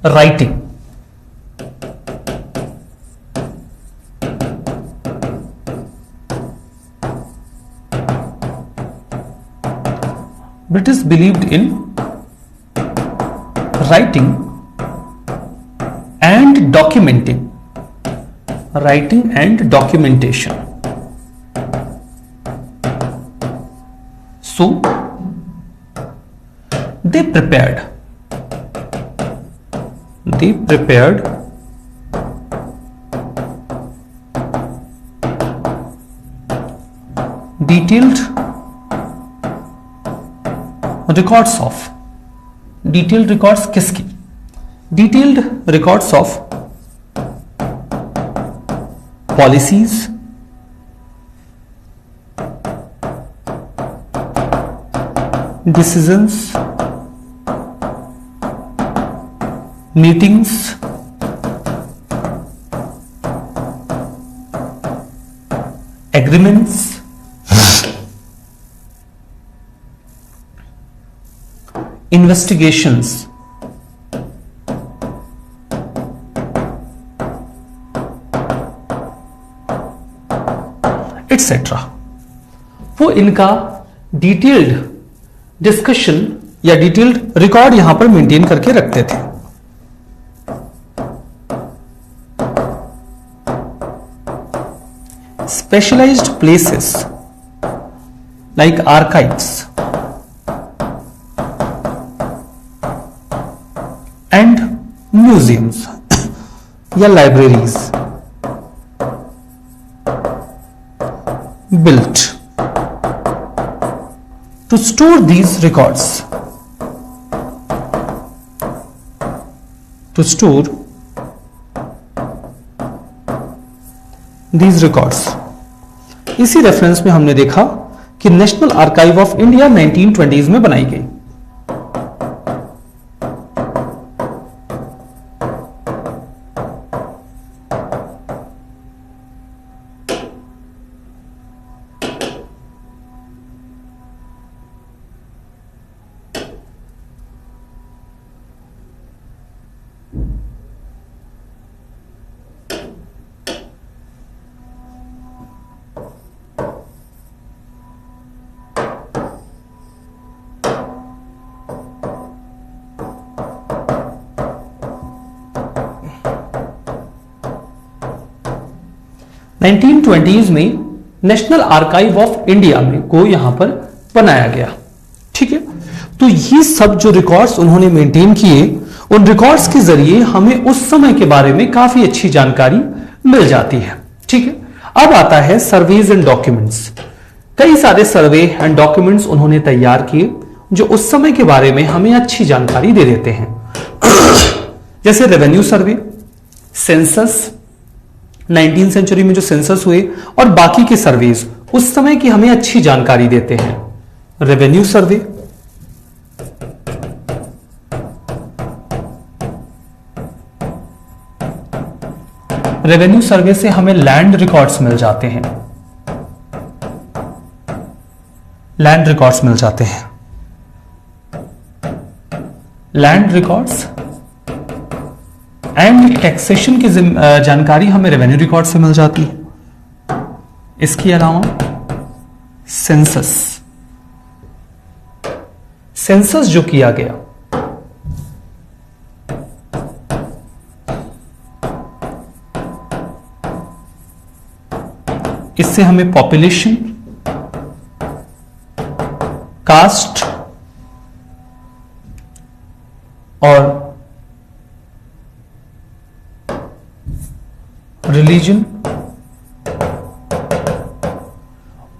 writing. British believed in writing and documenting, writing and documentation. So they prepared detailed records किसकी? Detailed records of policies, decisions, meetings, agreements, investigations, etcetera, वो इनका डिटेल्ड डिस्कशन या डिटेल्ड रिकॉर्ड यहां पर maintain करके रखते थे। Specialised places like archives and museums या libraries built to store these records, to store these records। इसी रेफरेंस में हमने देखा कि national archive of India 1920s में बनाई गई। नाइनटीन 1920s में नेशनल आर्काइव ऑफ इंडिया में को यहां पर बनाया गया। ठीक है। तो ये सब जो रिकॉर्ड्स उन्होंने मेंटेन किए, उन रिकॉर्ड्स के जरिए हमें उस समय के बारे में काफी अच्छी जानकारी मिल जाती है। ठीक है। अब आता है सर्वेज एंड डॉक्यूमेंट्स। कई सारे सर्वे एंड डॉक्यूमेंट्स उन्होंने तैयार किए जो उस समय के बारे में हमें अच्छी जानकारी दे देते हैं। जैसे रेवेन्यू सर्वे, सेंसस, 19 सेंचुरी में जो सेंसस हुए, और बाकी के सर्वेज उस समय की हमें अच्छी जानकारी देते हैं। रेवेन्यू सर्वे, रेवेन्यू सर्वे से हमें लैंड रिकॉर्ड्स मिल जाते हैं, लैंड रिकॉर्ड्स मिल जाते हैं। लैंड रिकॉर्ड्स एंड टैक्सेशन की जानकारी हमें रेवेन्यू रिकॉर्ड से मिल जाती है। इसके अलावा सेंसस, सेंसस जो किया गया इससे हमें पॉपुलेशन, कास्ट और रिलीजन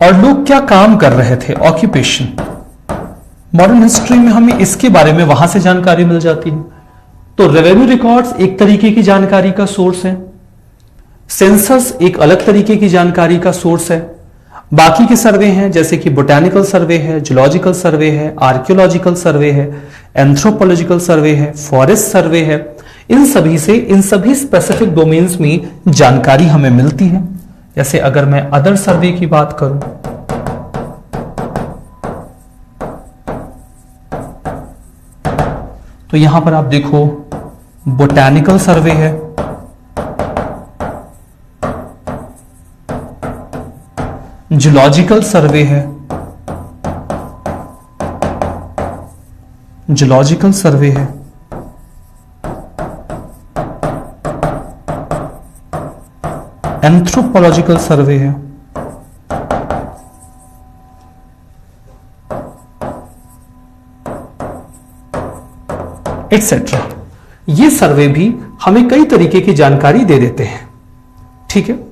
और लोग क्या काम कर रहे थे, ऑक्यूपेशन, मॉडर्न हिस्ट्री में हमें इसके बारे में वहां से जानकारी मिल जाती है। तो रेवेन्यू रिकॉर्ड्स एक तरीके की जानकारी का सोर्स है, सेंसस एक अलग तरीके की जानकारी का सोर्स है। बाकी के सर्वे हैं जैसे कि बोटैनिकल सर्वे है, जूलॉजिकल सर्वे है, आर्कियोलॉजिकल सर्वे है, एंथ्रोपोलॉजिकल सर्वे है, फॉरेस्ट सर्वे है, इन सभी से इन सभी स्पेसिफिक डोमेन्स में जानकारी हमें मिलती है। जैसे अगर मैं अदर सर्वे की बात करूं, तो यहां पर आप देखो बोटैनिकल सर्वे है, जूलॉजिकल सर्वे है, जूलॉजिकल सर्वे है, एंथ्रोपोलॉजिकल सर्वे है, एटसेट्रा। ये सर्वे भी हमें कई तरीके की जानकारी दे देते हैं। ठीक है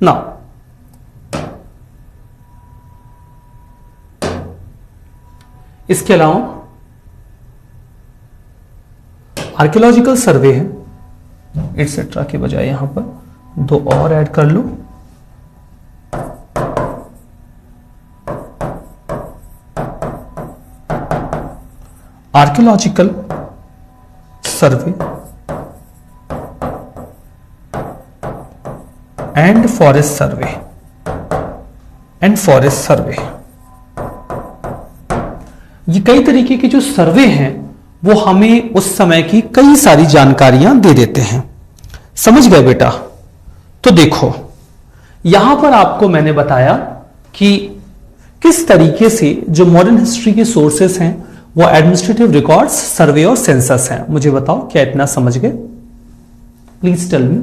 ना। इसके अलावा आर्कियोलॉजिकल सर्वे है, एटसेट्रा के बजाय यहां पर दो और ऐड कर लो। Archaeological survey and forest survey, and forest survey, ये कई तरीके के जो सर्वे हैं वो हमें उस समय की कई सारी जानकारियां दे देते हैं। समझ गए बेटा? तो देखो यहां पर आपको मैंने बताया कि किस तरीके से जो मॉडर्न हिस्ट्री के सोर्सेस हैं वो एडमिनिस्ट्रेटिव रिकॉर्ड्स, सर्वे और सेंसस हैं। मुझे बताओ क्या इतना समझ गए? Please tell me.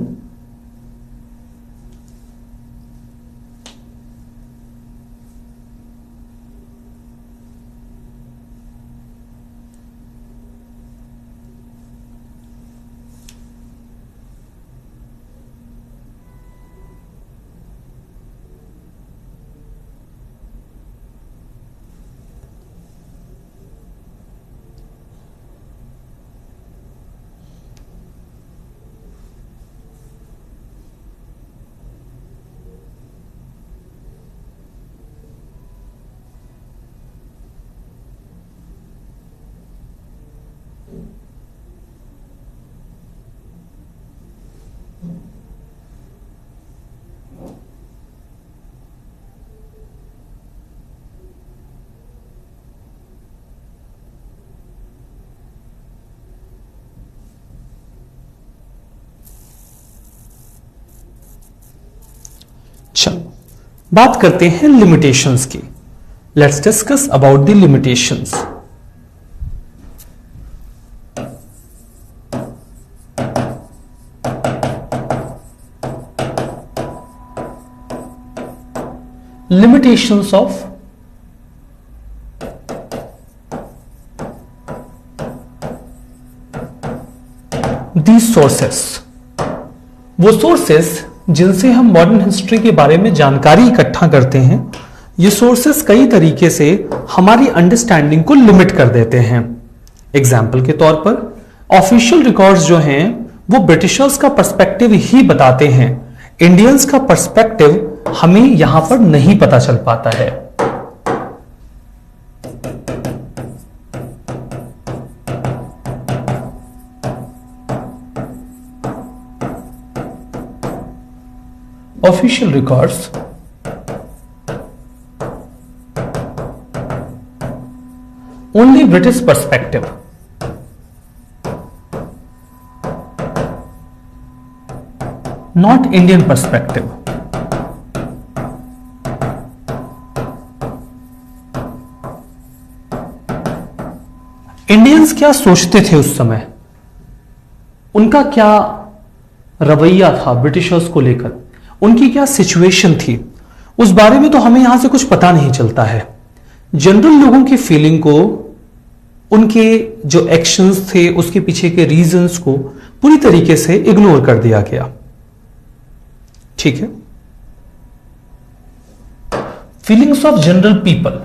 चलो बात करते हैं लिमिटेशंस की। Let's discuss about the limitations. Limitations of these sources, वो सोर्सेस जिनसे हम मॉडर्न हिस्ट्री के बारे में जानकारी इकट्ठा करते हैं, ये सोर्सेस कई तरीके से हमारी अंडरस्टैंडिंग को लिमिट कर देते हैं। एग्जाम्पल के तौर पर ऑफिशियल रिकॉर्ड्स जो हैं वो ब्रिटिशर्स का पर्सपेक्टिव ही बताते हैं, इंडियंस का पर्सपेक्टिव हमें यहां पर नहीं पता चल पाता है। Official records only British perspective, not Indian perspective. Indians क्या सोचते थे उस समय, उनका क्या रवैया था ब्रिटिशर्स को लेकर, उनकी क्या सिचुएशन थी, उस बारे में तो हमें यहां से कुछ पता नहीं चलता है। जनरल लोगों की फीलिंग को, उनके जो एक्शंस थे उसके पीछे के रीजंस को पूरी तरीके से इग्नोर कर दिया गया। ठीक है। Feelings of general people,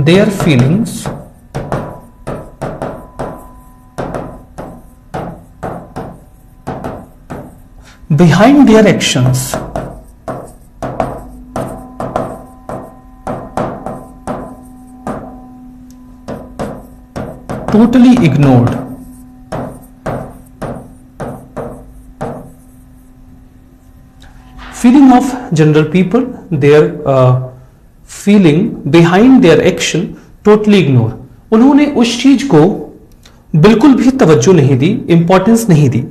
their feelings behind their actions totally ignored. Feeling of general people, their feeling behind their action totally ignore. उन्होंने उस चीज को बिल्कुल भी तवज्जो नहीं दी, इंपॉर्टेंस नहीं दी।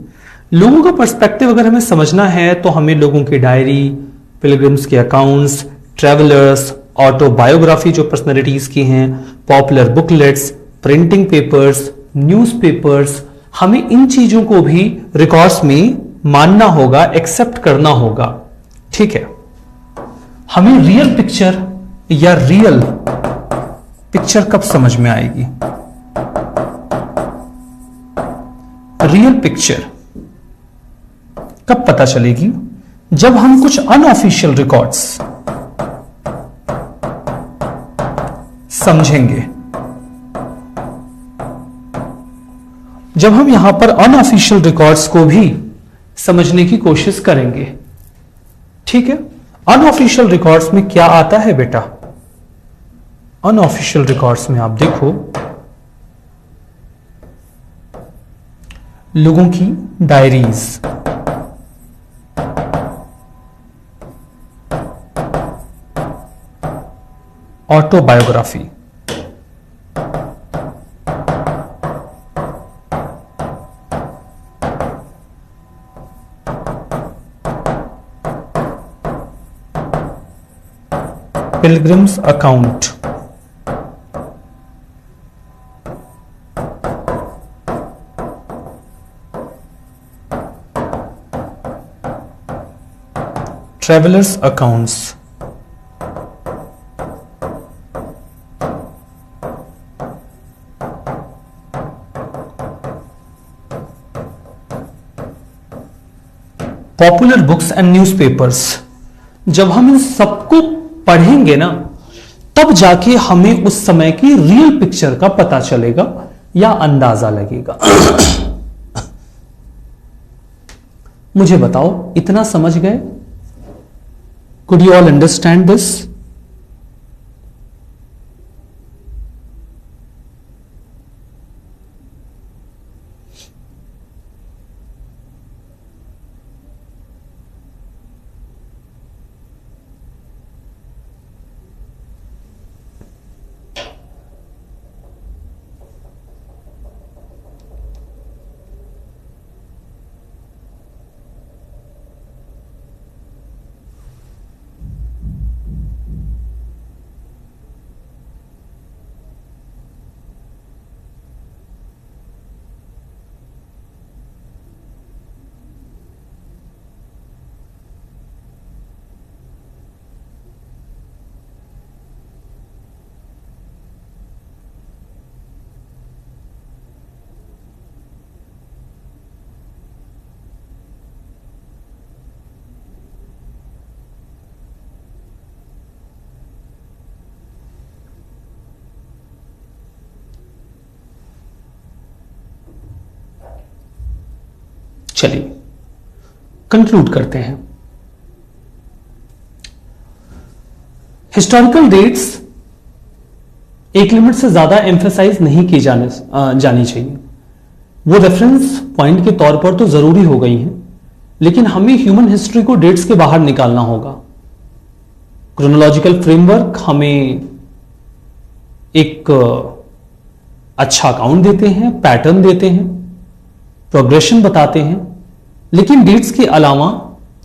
लोगों का पर्सपेक्टिव अगर हमें समझना है तो हमें लोगों की डायरी, पिलग्रिम्स के अकाउंट्स, ट्रेवलर्स, ऑटोबायोग्राफी जो पर्सनैलिटीज की हैं, popular booklets, printing papers, newspapers, हमें इन चीजों को भी रिकॉर्ड्स में मानना होगा, एक्सेप्ट करना होगा। ठीक है। हमें रियल पिक्चर या रियल पिक्चर कब समझ में आएगी? रियल पिक्चर कब पता चलेगी? जब हम कुछ अनऑफिशियल रिकॉर्ड्स समझेंगे, जब हम यहां पर अनऑफिशियल रिकॉर्ड्स को भी समझने की कोशिश करेंगे। ठीक है। अनऑफिशियल रिकॉर्ड्स में क्या आता है बेटा? अनऑफिशियल रिकॉर्ड्स में आप देखो, लोगों की diaries, autobiography, pilgrims account, travellers accounts, popular books and newspapers. जब हम इन सबको पढ़ेंगे ना, तब जाके हमें उस समय की रियल पिक्चर का पता चलेगा या अंदाजा लगेगा। मुझे बताओ, इतना समझ गए? Could you all understand this? चलिए कंक्लूड करते हैं। हिस्टोरिकल डेट्स एक लिमिट से ज्यादा एम्फेसाइज नहीं की जानी चाहिए। वो रेफरेंस पॉइंट के तौर पर तो जरूरी हो गई हैं, लेकिन हमें ह्यूमन हिस्ट्री को डेट्स के बाहर निकालना होगा। क्रोनोलॉजिकल फ्रेमवर्क हमें एक अच्छा अकाउंट देते हैं, पैटर्न देते हैं, प्रोग्रेशन बताते हैं, लेकिन डेट्स के अलावा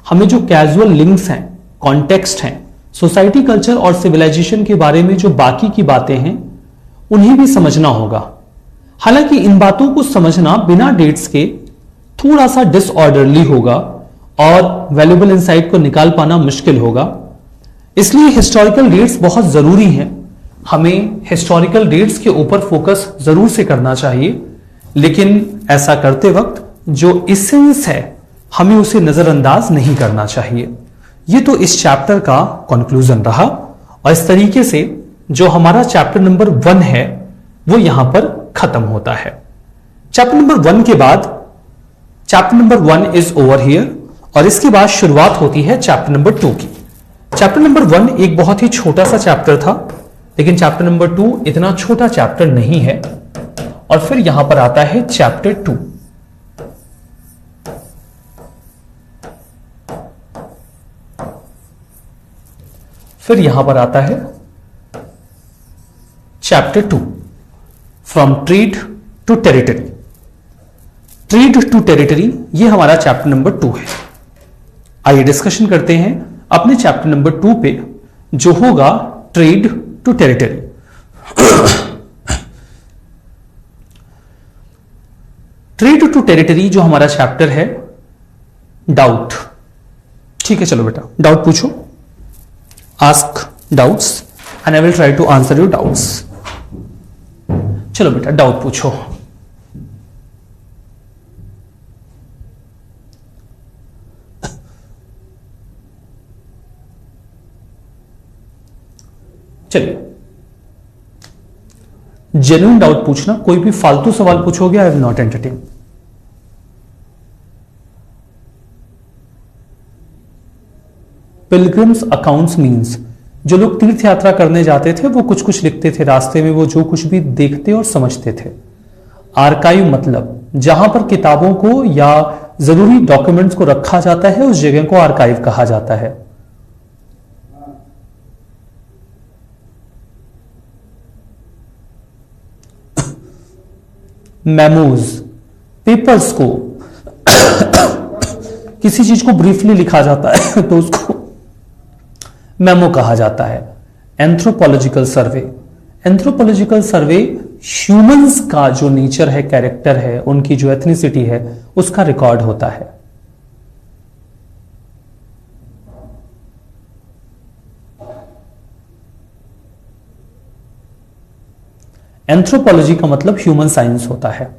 हमें जो कैजुअल लिंक्स हैं, कॉन्टेक्स्ट हैं, सोसाइटी, कल्चर और सिविलाइजेशन के बारे में जो बाकी की बातें हैं, उन्हें भी समझना होगा। हालांकि इन बातों को समझना बिना डेट्स के थोड़ा सा डिसऑर्डरली होगा और वैल्यूएबल इंसाइट को निकाल पाना मुश्किल होगा। इसलिए हिस्टोरिकल डेट्स बहुत जरूरी हैं। हमें हिस्टोरिकल डेट्स के ऊपर फोकस जरूर से करना चाहिए, लेकिन ऐसा करते वक्त जो इसेंस है हमें उसे नजरअंदाज नहीं करना चाहिए। ये तो इस चैप्टर का कंक्लूजन रहा, और इस तरीके से जो हमारा चैप्टर नंबर 1 है वो यहां पर खत्म होता है। चैप्टर नंबर 1 के बाद chapter number 1 is over here, और इसके बाद शुरुआत होती है चैप्टर नंबर 2 की। चैप्टर नंबर 1 एक बहुत ही छोटा सा चैप्टर था, लेकिन चैप्टर नंबर 2 इतना छोटा चैप्टर नहीं है। और फिर यहां पर आता है चैप्टर 2। फिर यहां पर आता है chapter 2, from trade to territory. Trade to territory ये हमारा चैप्टर नंबर 2 है। आइए डिस्कशन करते हैं अपने चैप्टर नंबर 2 पे, जो होगा trade to territory. Trade to territory जो हमारा चैप्टर है, डाउट। ठीक है, चलो बेटा डाउट पूछो, ask doubts and I will try to answer your doubts. चलो बेटा डाउट पूछो। चलिए जेन्युइन डाउट पूछना, कोई भी फालतू सवाल पूछोगे I will not entertain. Pilgrims accounts means जो लोग तीर्थ यात्रा करने जाते थे वो कुछ कुछ लिखते थे रास्ते में, वो जो कुछ भी देखते और समझते थे। आर्काइव मतलब जहां पर किताबों को या जरूरी डॉक्यूमेंट्स को रखा जाता है उस जगह को आर्काइव कहा जाता है। मेमोज पेपर्स को किसी चीज को ब्रीफली लिखा जाता है तो उसको मेमो कहा जाता है। एंथ्रोपोलॉजिकल सर्वे, एंथ्रोपोलॉजिकल सर्वे ह्यूमंस का जो नेचर है, कैरेक्टर है, उनकी जो एथनिसिटी है, उसका रिकॉर्ड होता है। एंथ्रोपोलॉजी का मतलब ह्यूमन साइंस होता है।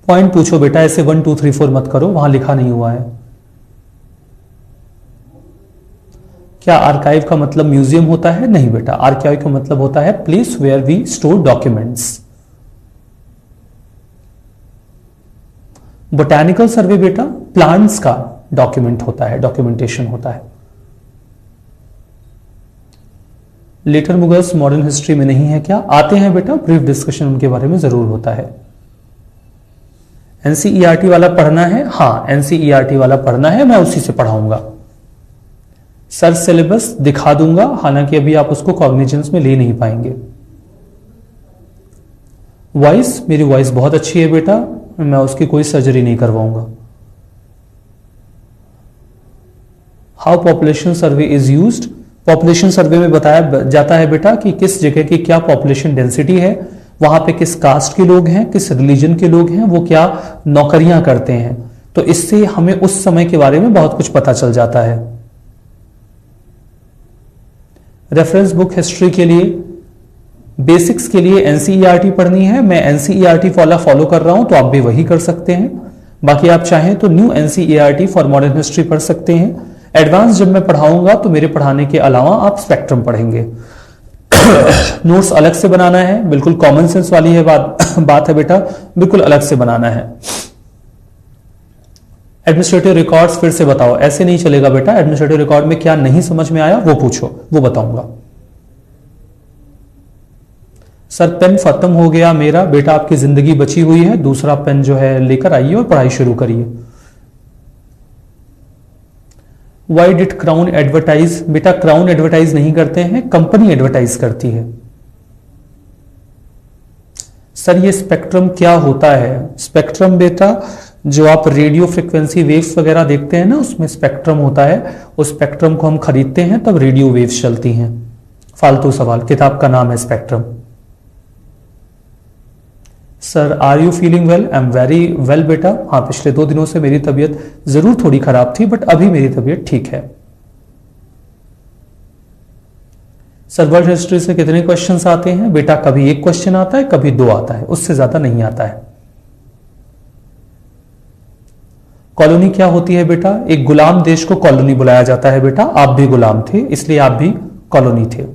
पॉइंट पूछो बेटा, ऐसे 1 2 3 4 मत करो, वहां लिखा नहीं हुआ है। क्या आर्काइव का मतलब म्यूजियम होता है? नहीं बेटा, आर्काइव का मतलब होता है place where we store documents. Botanical survey बेटा प्लांट्स का डॉक्यूमेंट होता है, डॉक्यूमेंटेशन होता है। लेटर मुगल्स मॉडर्न हिस्ट्री में नहीं है क्या? आते हैं बेटा, ब्रीफ डिस्कशन उनके बारे में जरूर होता है। एनसीईआरटी वाला पढ़ना है? हाँ, एनसीईआरटी वाला पढ़ना है, मैं उसी से पढ़ाऊंगा। सर सिलेबस दिखा दूंगा, हालांकि अभी आप उसको कॉग्निजेंस में ले नहीं पाएंगे। वॉइस, मेरी वॉइस बहुत अच्छी है बेटा, मैं उसकी कोई सर्जरी नहीं करवाऊंगा। How population survey is used, population survey में बताया जाता है बेटा कि किस जगह की क्या पॉपुलेशन डेंसिटी है, वहां पे किस कास्ट के लोग हैं, किस रिलीजन के लोग हैं, वो क्या नौकरियां करते हैं। तो इससे हमें उस समय के बारे में बहुत कुछ पता चल जाता है। रेफरेंस बुक हिस्ट्री के लिए, बेसिक्स के लिए एनसीईआरटी पढ़नी है, मैं एनसीईआरटी वाला फॉलो कर रहा हूं, तो आप भी वही कर सकते हैं। बाकी आप चाहें तो new NCERT for modern history पढ़ सकते हैं। एडवांस जब मैं पढ़ाऊंगा तो मेरे पढ़ाने के अलावा आप स्पेक्ट्रम पढ़ेंगे। नोट्स अलग से बनाना है, बिल्कुल कॉमन सेंस वाली है बात है बेटा, बिल्कुल अलग से बनाना है। एडमिनिस्ट्रेटिव रिकॉर्ड्स फिर से बताओ, ऐसे नहीं चलेगा बेटा। एडमिनिस्ट्रेटिव रिकॉर्ड में क्या नहीं समझ में आया वो पूछो, वो बताऊंगा। सर पेन खत्म हो गया मेरा। बेटा आपकी जिंदगी बची हुई है, दूसरा पेन जो है लेकर आइए और पढ़ाई शुरू करिए। Why did crown advertise? बेटा क्राउन एडवर्टाइज नहीं करते हैं, कंपनी एडवर्टाइज करती है। सर ये स्पेक्ट्रम क्या होता है? स्पेक्ट्रम बेटा जो आप रेडियो फ्रिक्वेंसी वेव्स वगैरह देखते हैं ना, उसमें स्पेक्ट्रम होता है। उस स्पेक्ट्रम को हम खरीदते हैं तब रेडियो वेव्स चलती हैं। फालतू सवाल, किताब का नाम है spectrum. Sir are you feeling well? I am very well बेटा। हाँ पिछले 2 दिनों से मेरी तबीयत जरूर थोड़ी खराब थी, बट अभी मेरी तबीयत ठीक है। सर वर्ल्ड हिस्ट्री से कितने क्वेश्चंस आते हैं? बेटा कभी 1 क्वेश्चन आता है, कभी 2 आता है, उससे ज्यादा नहीं आता है। कॉलोनी क्या होती है बेटा? एक गुलाम देश को कॉलोनी बुलाया जाता है बेटा। आप भी गुलाम थे, इसलिए आप भी कॉलोनी थे।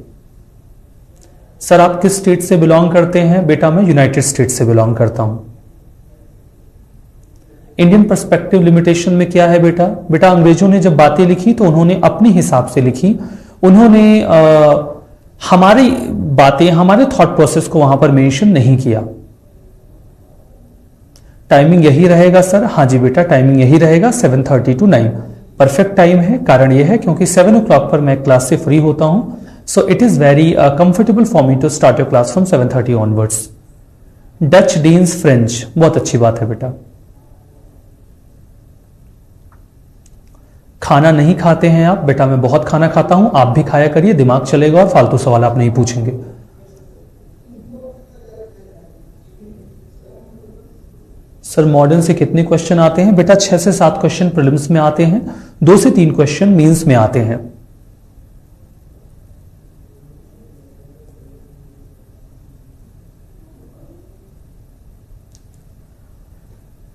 सर आप किस स्टेट से बिलोंग करते हैं? बेटा मैं यूनाइटेड स्टेट से बिलोंग करता हूं। इंडियन पर्सपेक्टिव लिमिटेशन में क्या है बेटा? बेटा अंग्रेजों ने जब बातें लिखी तो उन्होंने अपने हिसाब से लिखी। उन्होंने हमारी बातें, हमारे थॉट प्रोसेस को वहां पर मेंशन नहीं किया। टाइमिंग यही रहेगा सर? हाँ जी बेटा टाइमिंग यही रहेगा, 7:30 to 9 परफेक्ट टाइम है। कारण यह है क्योंकि 7 o'clock पर मैं क्लास से फ्री होता हूं। So it is very comfortable for me to start your class from 7:30 onwards. Dutch, Danes, French, बहुत अच्छी बात है बेटा। खाना नहीं खाते हैं आप? बेटा मैं बहुत खाना खाता हूं, आप भी खाया करिए, दिमाग चलेगा और फालतू सवाल आप नहीं पूछेंगे। सर मॉडर्न से कितने क्वेश्चन आते हैं? बेटा 6 से 7 क्वेश्चन प्रीलिम्स में आते हैं, 2 से 3 क्वेश्चन मेंस में आते हैं।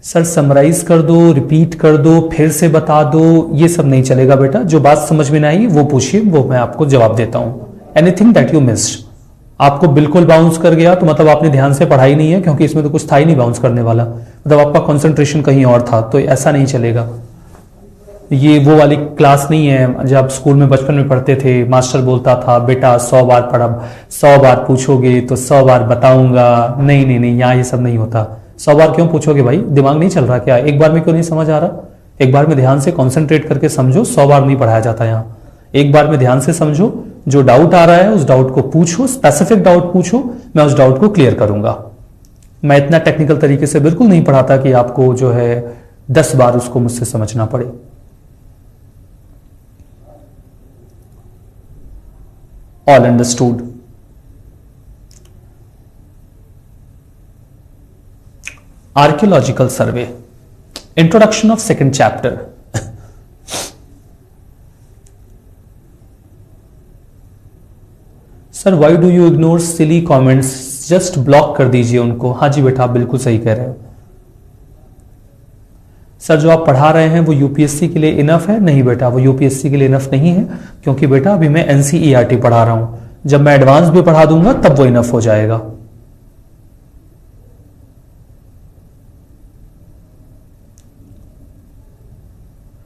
सर समराइज कर दो, रिपीट कर दो, फिर से बता दो, ये सब नहीं चलेगा बेटा। जो बात समझ में नहीं आई वो पूछिए, वो मैं आपको जवाब देता हूं। एनीथिंग दैट यू मिस्ड, आपको बिल्कुल बाउंस कर गया तो मतलब आपने ध्यान से पढ़ाई नहीं है, क्योंकि इसमें तो कुछ था ही नहीं बाउंस करने वाला, मतलब आपका कंसंट्रेशन कहीं और था, तो ऐसा नहीं चलेगा। ये वो वाली क्लास नहीं है जब आप स्कूल में बचपन में पढ़ते थे, मास्टर बोलता था बेटा 100 बार पढ़ा, 100 बार पूछोगे तो 100 बार बताऊंगा। नहीं नहीं नहीं, यहाँ ये सब नहीं होता। 100 बार क्यों पूछोगे भाई? दिमाग नहीं चल रहा क्या? एक बार में क्यों नहीं समझ आ रहा? एक बार में ध्यान से कॉन्सेंट्रेट करके समझो। 100 बार नहीं पढ़ाया जाता यहाँ। एक बार में ध्यान से समझो, जो डाउट आ रहा है उस डाउट को पूछो, स्पेसिफिक डाउट पूछो, मैं उस डाउट को क्लियर करूंगा। मैं इतना टेक्निकल तरीके से बिल्कुल नहीं पढ़ाता कि आपको जो है 10 बार उसको मुझसे समझना पड़े। All understood. Archaeological survey, introduction of 2nd chapter. Sir why do you ignore silly comments? Just block कर दीजिए उनको। हाँ जी बेटा आप बिल्कुल सही कह रहे हो। सर जो आप पढ़ा रहे हैं वो यूपीएससी के लिए इनफ है? नहीं बेटा वो यूपीएससी के लिए इनफ नहीं है, क्योंकि बेटा अभी मैं एनसीईआरटी पढ़ा रहा हूं। जब मैं एडवांस भी पढ़ा दूंगा तब वो इनफ हो जाएगा।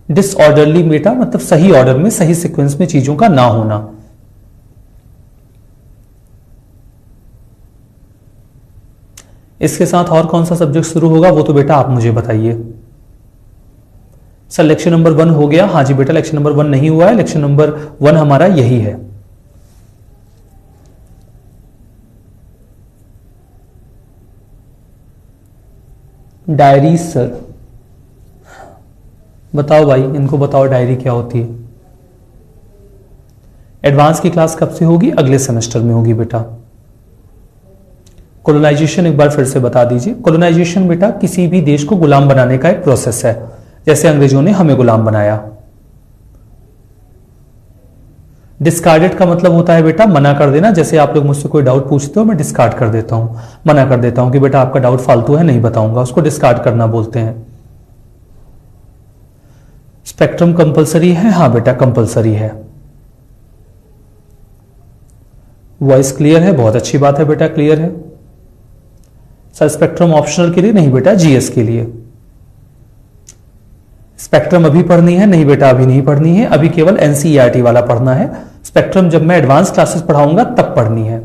डिसऑर्डरली बेटा मतलब सही ऑर्डर में, सही सीक्वेंस में चीजों का ना होना। इसके साथ और कौन सा सब्जेक्ट शुरू होगा वो तो बेटा आप मुझे बताइए। सर लेक्चर नंबर 1 हो गया? हाँ जी बेटा लेक्चर नंबर 1 नहीं हुआ है, लेक्चर नंबर 1 हमारा यही है। डायरी सर बताओ भाई, इनको बताओ डायरी क्या होती है। एडवांस की क्लास कब से होगी? अगले सेमेस्टर में होगी बेटा। कोलोनाइजेशन एक बार फिर से बता दीजिए। कोलोनाइजेशन बेटा किसी भी देश को गुलाम बनाने का एक प्रोसेस है, जैसे अंग्रेजों ने हमें गुलाम बनाया। डिस्कार्डेड का मतलब होता है बेटा मना कर देना। जैसे आप लोग मुझसे कोई डाउट पूछते हो, मैं डिस्कार्ड कर देता हूं, मना कर देता हूं कि बेटा आपका डाउट फालतू है, नहीं बताऊंगा, उसको डिस्कार्ड करना बोलते हैं। स्पेक्ट्रम कंपलसरी है? हाँ बेटा कंपलसरी है। वॉइस क्लियर है? बहुत अच्छी बात है बेटा क्लियर है। सर स्पेक्ट्रम ऑप्शनल के लिए? नहीं बेटा जीएस के लिए। स्पेक्ट्रम अभी पढ़नी है? नहीं बेटा, अभी नहीं पढ़नी है, अभी केवल एनसीईआरटी वाला पढ़ना है। स्पेक्ट्रम जब मैं एडवांस क्लासेस पढ़ाऊंगा तब पढ़नी है।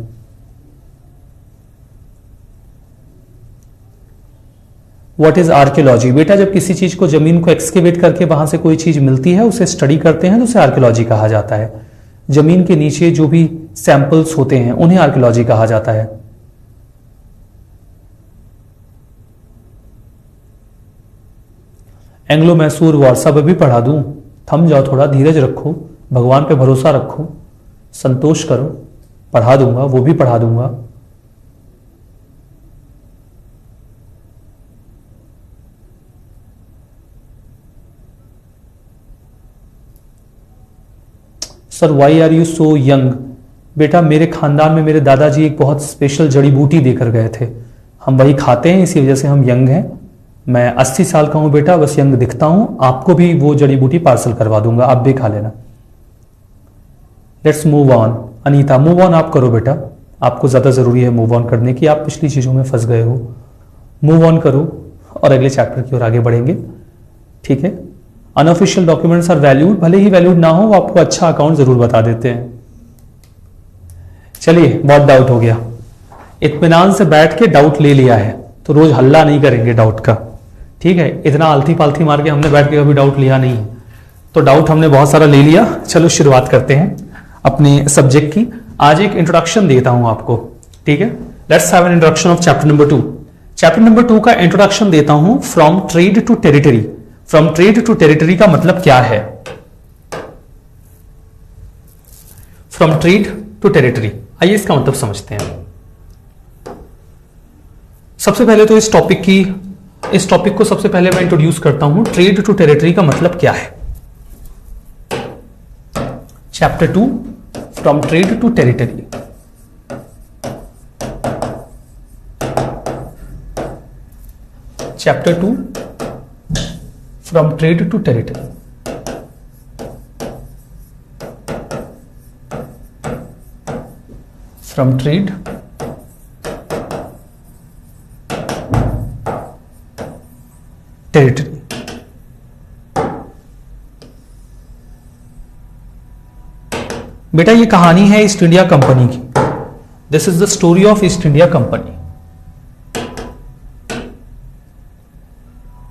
What is archaeology? बेटा जब किसी चीज को, जमीन को एक्सकेवेट करके वहां से कोई चीज मिलती है, उसे स्टडी करते हैं तो उसे आर्कियोलॉजी कहा जाता है। जमीन के नीचे जो भी सैंपल्स होते हैं उन्हें आर्कियोलॉजी कहा जाता है। एंग्लो मैसूर वॉर सब अभी पढ़ा दूं? थम जाओ, थोड़ा धीरज रखो, भगवान पे भरोसा रखो, संतोष करो, पढ़ा दूंगा, वो भी पढ़ा दूंगा। Sir why are you so young? बेटा मेरे खानदान में मेरे दादाजी एक बहुत स्पेशल जड़ी बूटी देकर गए थे, हम वही खाते हैं, इसी वजह से हम यंग हैं। मैं 80 साल का हूं बेटा, बस यंग दिखता हूं। आपको भी वो जड़ी बूटी पार्सल करवा दूंगा, आप भी खा लेना। Let's move on. Anita move on आप करो बेटा, आपको ज्यादा जरूरी है मूव ऑन करने की, आप पिछली चीजों में फंस गए हो। मूव ऑन करो और अगले चैप्टर की ओर आगे बढ़ेंगे, ठीक है। अनऑफिशियल डॉक्यूमेंट्स आर वैल्यूड, भले ही वैल्यूड ना हो, वो आपको अच्छा अकाउंट जरूर बता देते हैं। चलिए, बहुत डाउट हो गया, इत्मीनान से बैठ के डाउट ले लिया है तो रोज हल्ला नहीं करेंगे डाउट का, ठीक है। इतना आलती पालती मार के हमने बैठ के कभी डाउट लिया नहीं है, तो डाउट हमने बहुत सारा ले लिया। चलो शुरुआत करते हैं अपने सब्जेक्ट की। आज एक इंट्रोडक्शन देता हूं आपको, ठीक है। Let's have an introduction of chapter number 2। Chapter number 2 का इंट्रोडक्शन देता हूं, from trade to territory. From trade to territory का मतलब क्या है? फ्रॉम ट्रेड टू टेरिटरी, आइए इसका मतलब समझते हैं। सबसे पहले तो इस टॉपिक को सबसे पहले मैं इंट्रोड्यूस करता हूं। ट्रेड टू टेरिटरी का मतलब क्या है? Chapter 2 from trade to territory. Chapter 2 from trade to territory. From trade territory. बेटा ये कहानी है ईस्ट इंडिया कंपनी की। This is the story of East India company.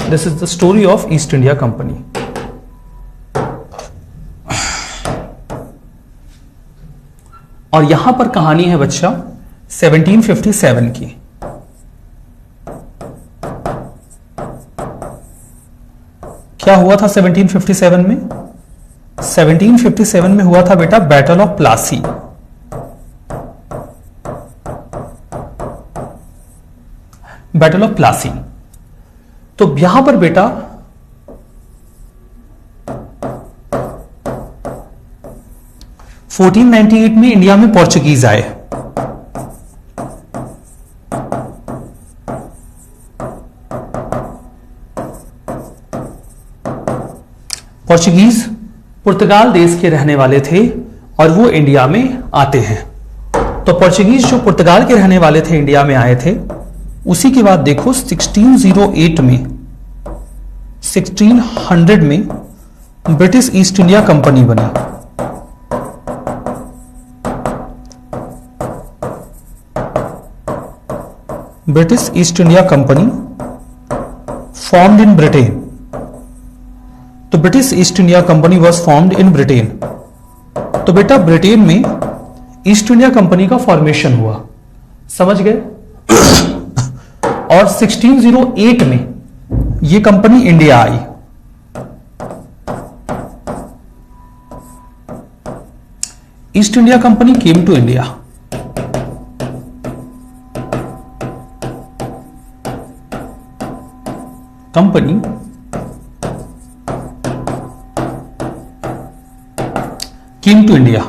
This is the story of East India company. और यहां पर कहानी है बच्चा 1757 की। क्या हुआ था 1757 में? 1757 में हुआ था बेटा battle of Plassey. Battle of Plassey. तो यहां पर बेटा फोर्टीन 1498 में इंडिया में पोर्चुगीज आए। पोर्चुगीज पुर्तगाल देश के रहने वाले थे और वो इंडिया में आते हैं। तो पोर्चुगीज जो पुर्तगाल के रहने वाले थे, इंडिया में आए थे। उसी के बाद देखो 1608 में 1600 में ब्रिटिश ईस्ट इंडिया कंपनी बनी। British East India Company formed in Britain. तो British East India Company was formed in Britain. तो बेटा ब्रिटेन में ईस्ट इंडिया कंपनी का फॉर्मेशन हुआ, समझ गए। और 1608 में ये कंपनी इंडिया आई। East India company came to India. Company came to India.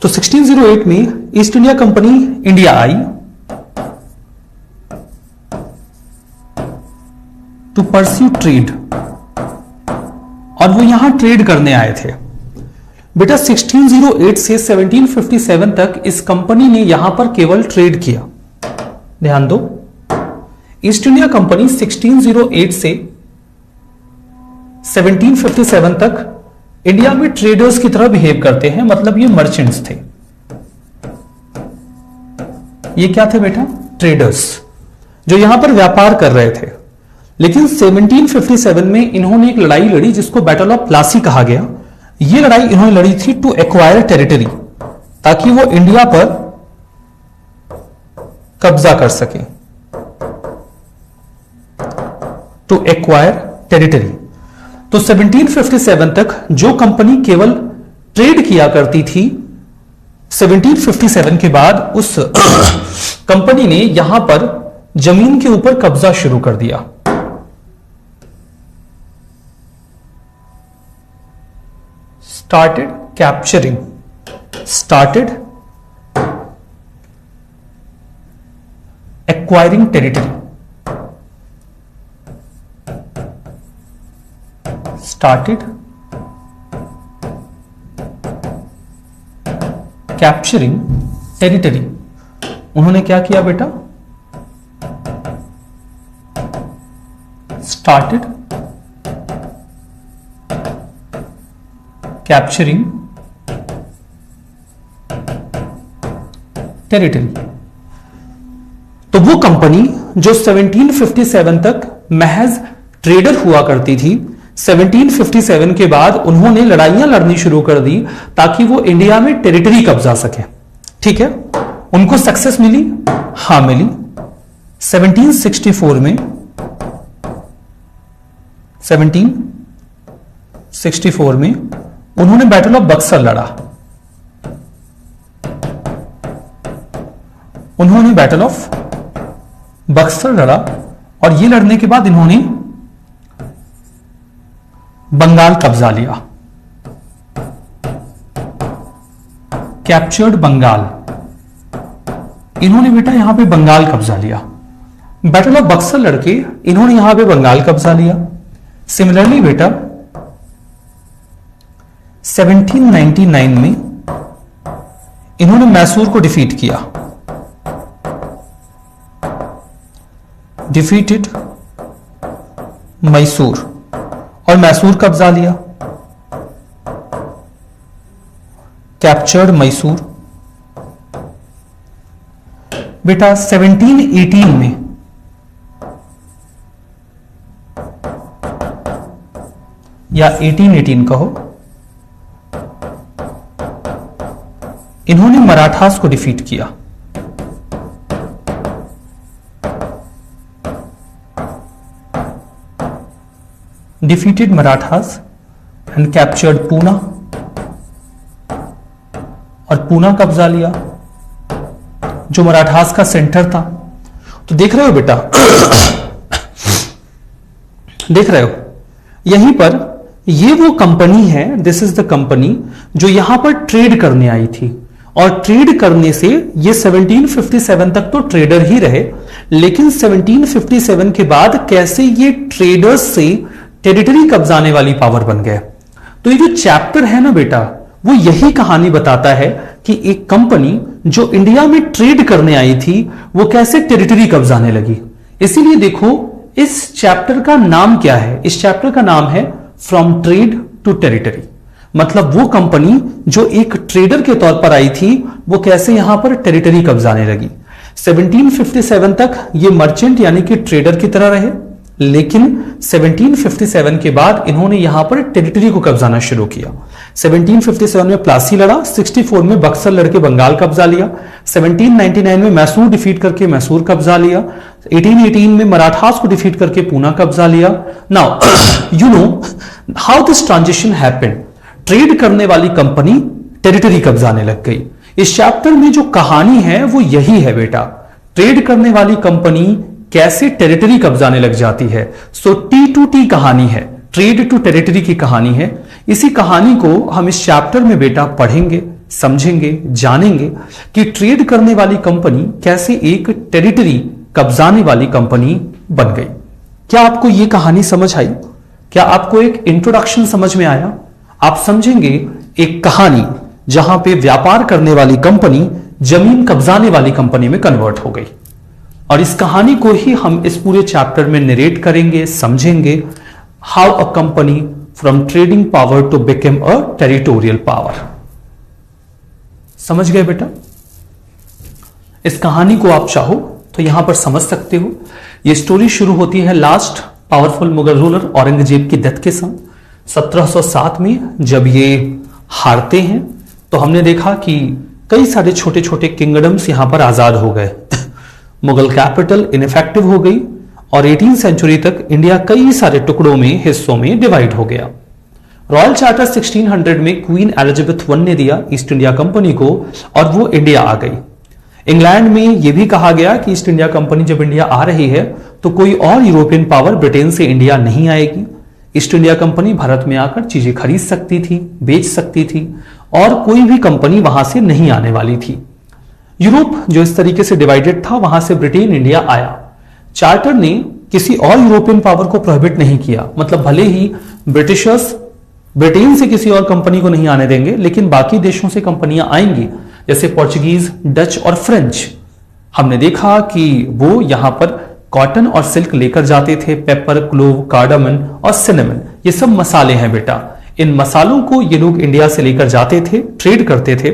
तो 1608 में ईस्ट इंडिया कंपनी इंडिया आई टू परस्यू ट्रेड, और वो यहां ट्रेड करने आए थे। बेटा 1608 से 1757 तक इस कंपनी ने यहां पर केवल ट्रेड किया। ध्यान दो, ईस्ट इंडिया कंपनी 1608 से 1757 तक इंडिया में ट्रेडर्स की तरह बिहेव करते हैं, मतलब ये मर्चेंट्स थे। ये क्या थे बेटा? ट्रेडर्स, जो यहां पर व्यापार कर रहे थे। लेकिन 1757 में इन्होंने एक लड़ाई लड़ी जिसको बैटल ऑफ प्लासी कहा गया। ये लड़ाई इन्होंने लड़ी थी टू एक्वायर टेरिटरी, ताकि वो इंडिया पर कब्जा कर सके, टू एक्वायर टेरिटरी। तो 1757 तक जो कंपनी केवल ट्रेड किया करती थी, 1757 के बाद उस कंपनी ने यहां पर जमीन के ऊपर कब्जा शुरू कर दिया। started acquiring territory, started capturing territory। उन्होंने क्या किया बेटा? started capturing territory. तो वो कंपनी जो 1757 तक महज ट्रेडर हुआ करती थी, 1757 के बाद उन्होंने लड़ाइयां लड़नी शुरू कर दी ताकि वो इंडिया में टेरिटरी कब्जा सके। ठीक है, उनको सक्सेस मिली? हां मिली। 1764 में उन्होंने बैटल ऑफ बक्सर लड़ा। उन्होंने बैटल ऑफ बक्सर लड़ा और ये लड़ने के बाद इन्होंने बंगाल कब्जा लिया, कैप्चर्ड बंगाल। इन्होंने बेटा यहां पे बंगाल कब्जा लिया। बैटल ऑफ बक्सर लड़के इन्होंने यहां पे बंगाल कब्जा लिया। सिमिलरली बेटा 1799 में इन्होंने मैसूर को डिफीट किया, डिफीटेड मैसूर, और मैसूर कब्जा लिया, कैप्चर्ड मैसूर। बेटा 1718 में या 1818 कहो, इन्होंने मराठास को डिफीट किया। Defeated Marathas and captured Poona, और पूना कब्जा लिया जो मराठास का सेंटर था। तो देख रहे हो बेटा, देख रहे हो यहीं पर ये वो कंपनी है, दिस इज द कंपनी जो यहां पर ट्रेड करने आई थी। और ट्रेड करने से ये 1757 तक तो ट्रेडर ही रहे, लेकिन 1757 के बाद कैसे ये ट्रेडर्स से टेरिटरी कब्जाने वाली पावर बन गए। तो ये जो चैप्टर है ना बेटा, वो यही कहानी बताता है कि एक कंपनी जो इंडिया में ट्रेड करने आई थी वो कैसे टेरिटरी कब्जाने लगी। इसीलिए देखो इस चैप्टर का नाम क्या है? इस चैप्टर का नाम है फ्रॉम ट्रेड टू टेरिटरी। मतलब वो कंपनी जो एक ट्रेडर के तौर पर आई थी वो कैसे यहां पर टेरिटरी कब्जाने लगी। 1757 तक ये मर्चेंट यानी कि ट्रेडर की तरह रहे, लेकिन 1757 के बाद इन्होंने यहां पर टेरिटरी को कब्जाना शुरू किया। 1757 में प्लासी लड़ा, 64 में बक्सर लड़के बंगाल कब्जा लिया, 1799 में मैसूर डिफीट करके मैसूर कब्जा लिया, 1818 में मराठास को डिफीट करके पूना कब्जा लिया। Now you know how this transition happened. Trade करने वाली कंपनी टेरिटरी कब्जाने लग गई। इस चैप्टर में जो कहानी है वो यही है बेटा, ट्रेड करने वाली कंपनी कैसे टेरिटरी कब्जाने लग जाती है। सो T2T कहानी है, ट्रेड टू टेरिटरी की कहानी है। इसी कहानी को हम इस चैप्टर में बेटा पढ़ेंगे, समझेंगे, जानेंगे कि ट्रेड करने वाली कंपनी कैसे एक टेरिटरी कब्जाने वाली कंपनी बन गई। क्या आपको यह कहानी समझ आई? क्या आपको एक इंट्रोडक्शन समझ में आया? आप समझेंगे एक कहानी जहां पे व्यापार करने वाली कंपनी जमीन कब्जाने वाली कंपनी में कन्वर्ट हो गई। और इस कहानी को ही हम इस पूरे चैप्टर में नरेट करेंगे, समझेंगे। How a company from trading power to become a territorial power. समझ गए बेटा? इस कहानी को आप चाहो तो यहां पर समझ सकते हो। यह स्टोरी शुरू होती है last powerful Mughal ruler Aurangzeb की डेथ के साथ 1707 में। जब ये हारते हैं तो हमने देखा कि कई सारे छोटे छोटे किंगडम्स यहां पर आजाद हो गए। मुगल कैपिटल इनफेक्टिव हो गई और 18वीं सेंचुरी तक इंडिया कई सारे टुकड़ों में, हिस्सों में डिवाइड हो गया। रॉयल चार्टर 1600 में क्वीन एलिजाबेथ वन ने दिया ईस्ट इंडिया कंपनी को और वो इंडिया आ गई। इंग्लैंड में यह भी कहा गया कि ईस्ट इंडिया कंपनी जब इंडिया आ रही है तो कोई और यूरोपियन पावर ब्रिटेन से इंडिया नहीं आएगी। ईस्ट इंडिया कंपनी भारत में आकर चीजें खरीद सकती थी, बेच सकती थी और कोई भी कंपनी वहां से नहीं आने वाली थी। यूरोप जो इस तरीके से डिवाइडेड था, वहां से ब्रिटेन इंडिया आया। चार्टर ने किसी और यूरोपियन पावर को प्रोहिबिट नहीं किया, मतलब भले ही ब्रिटिशर्स ब्रिटेन से किसी और कंपनी को नहीं आने देंगे, लेकिन बाकी देशों से कंपनियां आएंगी, जैसे पोर्चुगीज, डच और फ्रेंच। हमने देखा कि वो यहां पर कॉटन और सिल्क लेकर जाते थे, पेपर, क्लोव, कार्डामन और सिनेमन, ये सब मसाले हैं बेटा। इन मसालों को ये लोग इंडिया से लेकर जाते थे, ट्रेड करते थे।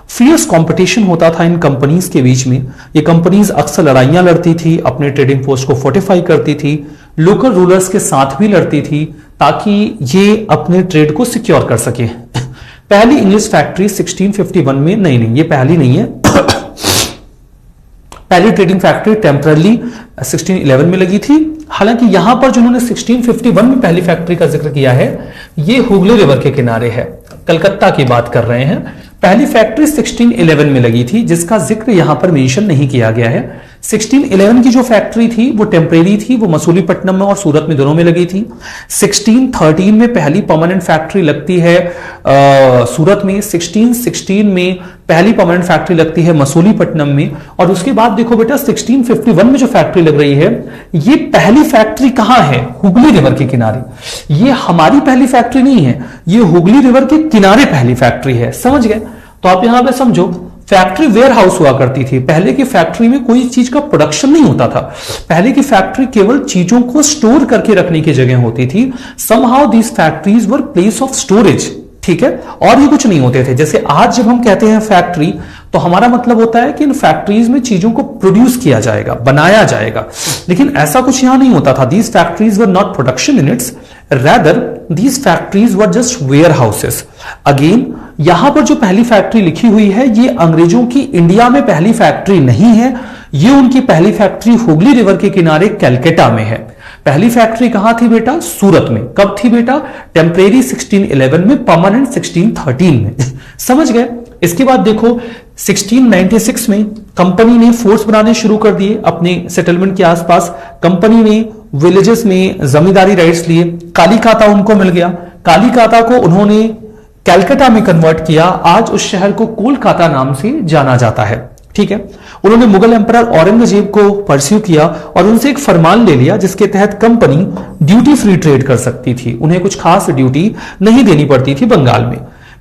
फियर्स कंपटीशन होता था इन कंपनीज के बीच में। ये कंपनीज अक्सर लड़ाइयां लड़ती थी, अपने ट्रेडिंग पोस्ट को फोर्टिफाई करती थी, लोकल रूलर्स के साथ भी लड़ती थी ताकि ये अपने ट्रेड को सिक्योर कर सके। पहली इंग्लिश फैक्ट्री 1651 में, नहीं ये पहली नहीं है, पहली ट्रेडिंग फैक्ट्री टेम्परली 1611 में लगी थी। हालांकि यहां पर जिन्होंने 1651 में पहली फैक्ट्री का जिक्र किया है, ये हुगली रिवर के किनारे है, कलकत्ता की बात कर रहे हैं। पहली फैक्ट्री 1611 में लगी थी, जिसका जिक्र यहां पर मेंशन नहीं किया गया है। 1611 की जो फैक्ट्री थी वो टेम्परेरी थी, वो मसूलीपट्टनम में और सूरत में दोनों में लगी थी। 1613 में पहली परमानेंट फैक्ट्री लगती है सूरत में। 1616 में पहली परमानेंट फैक्ट्री लगती है मसूलीपट्टनम में। और उसके बाद देखो बेटा 1651 में जो फैक्ट्री लग रही है, ये पहली फैक्ट्री कहां है? हुगली रिवर के किनारे। ये हमारी पहली फैक्ट्री नहीं है, ये हुगली रिवर के किनारे पहली फैक्ट्री है। समझ गए? तो आप यहां पे समझो, फैक्ट्री वेयर हाउस हुआ करती थी। पहले की फैक्ट्री में कोई चीज का प्रोडक्शन नहीं होता था। पहले की फैक्ट्री केवल चीजों को स्टोर करके रखने की जगह होती थी। Somehow these factories were place of storage, ठीक है, और भी कुछ नहीं होते थे। जैसे आज जब हम कहते हैं फैक्ट्री, तो हमारा मतलब होता है कि इन फैक्ट्रीज में चीजों को प्रोड्यूस किया जाएगा, बनाया जाएगा, लेकिन ऐसा कुछ यहां नहीं होता था। These factories were not production units, rather these factories were just warehouses। Again यहां पर जो पहली फैक्ट्री लिखी हुई है, ये अंग्रेजों की इंडिया में पहली फैक्ट्री नहीं है, ये उनकी पहली फैक्ट्री हुगली रिवर के किनारे कलकत्ता में है। पहली फैक्ट्री कहां थी बेटा? सूरत में। कब थी बेटा? टेम्परेरी 1611 में, परमानेंट 1613 में। समझ गए? इसके बाद देखो 1696 में कंपनी ने फोर्स बनाने शुरू कर दिए अपने सेटलमेंट के आसपास। कंपनी ने विलेजेस में जमींदारी राइट्स लिए। कालीकाता उनको मिल गया। कालीकाता को उन्होंने कलकत्ता में कन्वर्ट किया। आज उस शहर को कोलकाता नाम से जाना जाता है, ठीक है। उन्होंने मुगल एम्परर औरंगजेब को परस्यू किया और उनसे एक फरमान ले लिया जिसके तहत कंपनी ड्यूटी फ्री ट्रेड कर सकती थी। उन्हें कुछ खास ड्यूटी नहीं देनी पड़ती थी बंगाल में।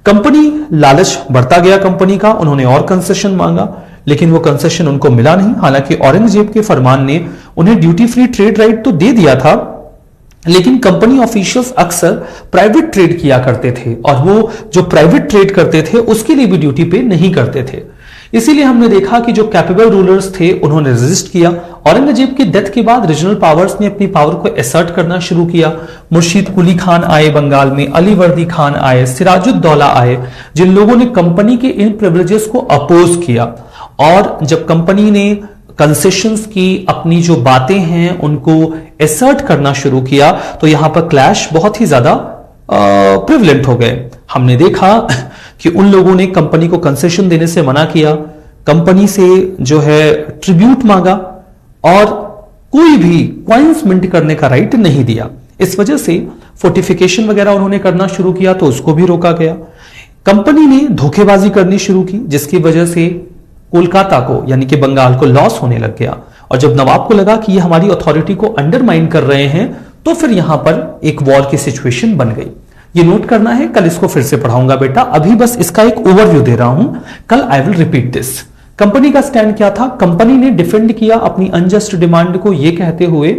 कंपनी लालच बढ़ता गया कंपनी का, उन्होंने और कंसेशन मांगा, लेकिन वो कंसेशन उनको मिला नहीं। हालांकि औरंगजेब के फरमान ने उन्हें ड्यूटी फ्री ट्रेड राइट तो दे दिया था, लेकिन कंपनी ऑफिशियल्स अक्सर प्राइवेट ट्रेड किया करते थे और वो जो प्राइवेट ट्रेड करते थे उसके लिए भी ड्यूटी पे नहीं करते थे। इसीलिए हमने देखा कि जो कैपेबल रूलर्स थे उन्होंने रेजिस्ट किया। औरंगजेब की डेथ के बाद रीजनल पावर्स ने अपनी पावर को एसर्ट करना शुरू किया। मुर्शीद कुली खान आए बंगाल में, अलीवर्दी खान आए, सिराजुद्दौला आए, जिन लोगों ने कंपनी के इन प्रिविलेजेस को अपोज किया। और जब कंपनी ने कंसेशंस की अपनी जो बातें हैं उनको एसर्ट करना शुरू किया, तो यहां पर क्लैश बहुत ही ज्यादा प्रिवलेंट हो गए। हमने देखा कि उन लोगों ने कंपनी को कंसेशन देने से मना किया, कंपनी से जो है ट्रिब्यूट मांगा और कोई भी कॉइन्स मिंट करने का राइट नहीं दिया। इस वजह से फोर्टिफिकेशन वगैरह उन्होंने करना शुरू किया तो उसको भी रोका गया। कंपनी ने धोखेबाजी करनी शुरू की जिसकी वजह से कोलकाता को यानी कि बंगाल को लॉस होने लग गया। और जब नवाब को लगा कि ये हमारी अथॉरिटी को अंडरमाइन कर रहे हैं, तो फिर यहां पर एक वॉर की सिचुएशन बन गई। ये नोट करना है, कल इसको फिर से पढ़ाऊंगा बेटा, अभी बस इसका एक ओवरव्यू दे रहा हूं, कल I will repeat this. Company का स्टैंड क्या था? कंपनी ने डिफेंड किया अपनी अनजस्ट डिमांड को, यह कहते हुए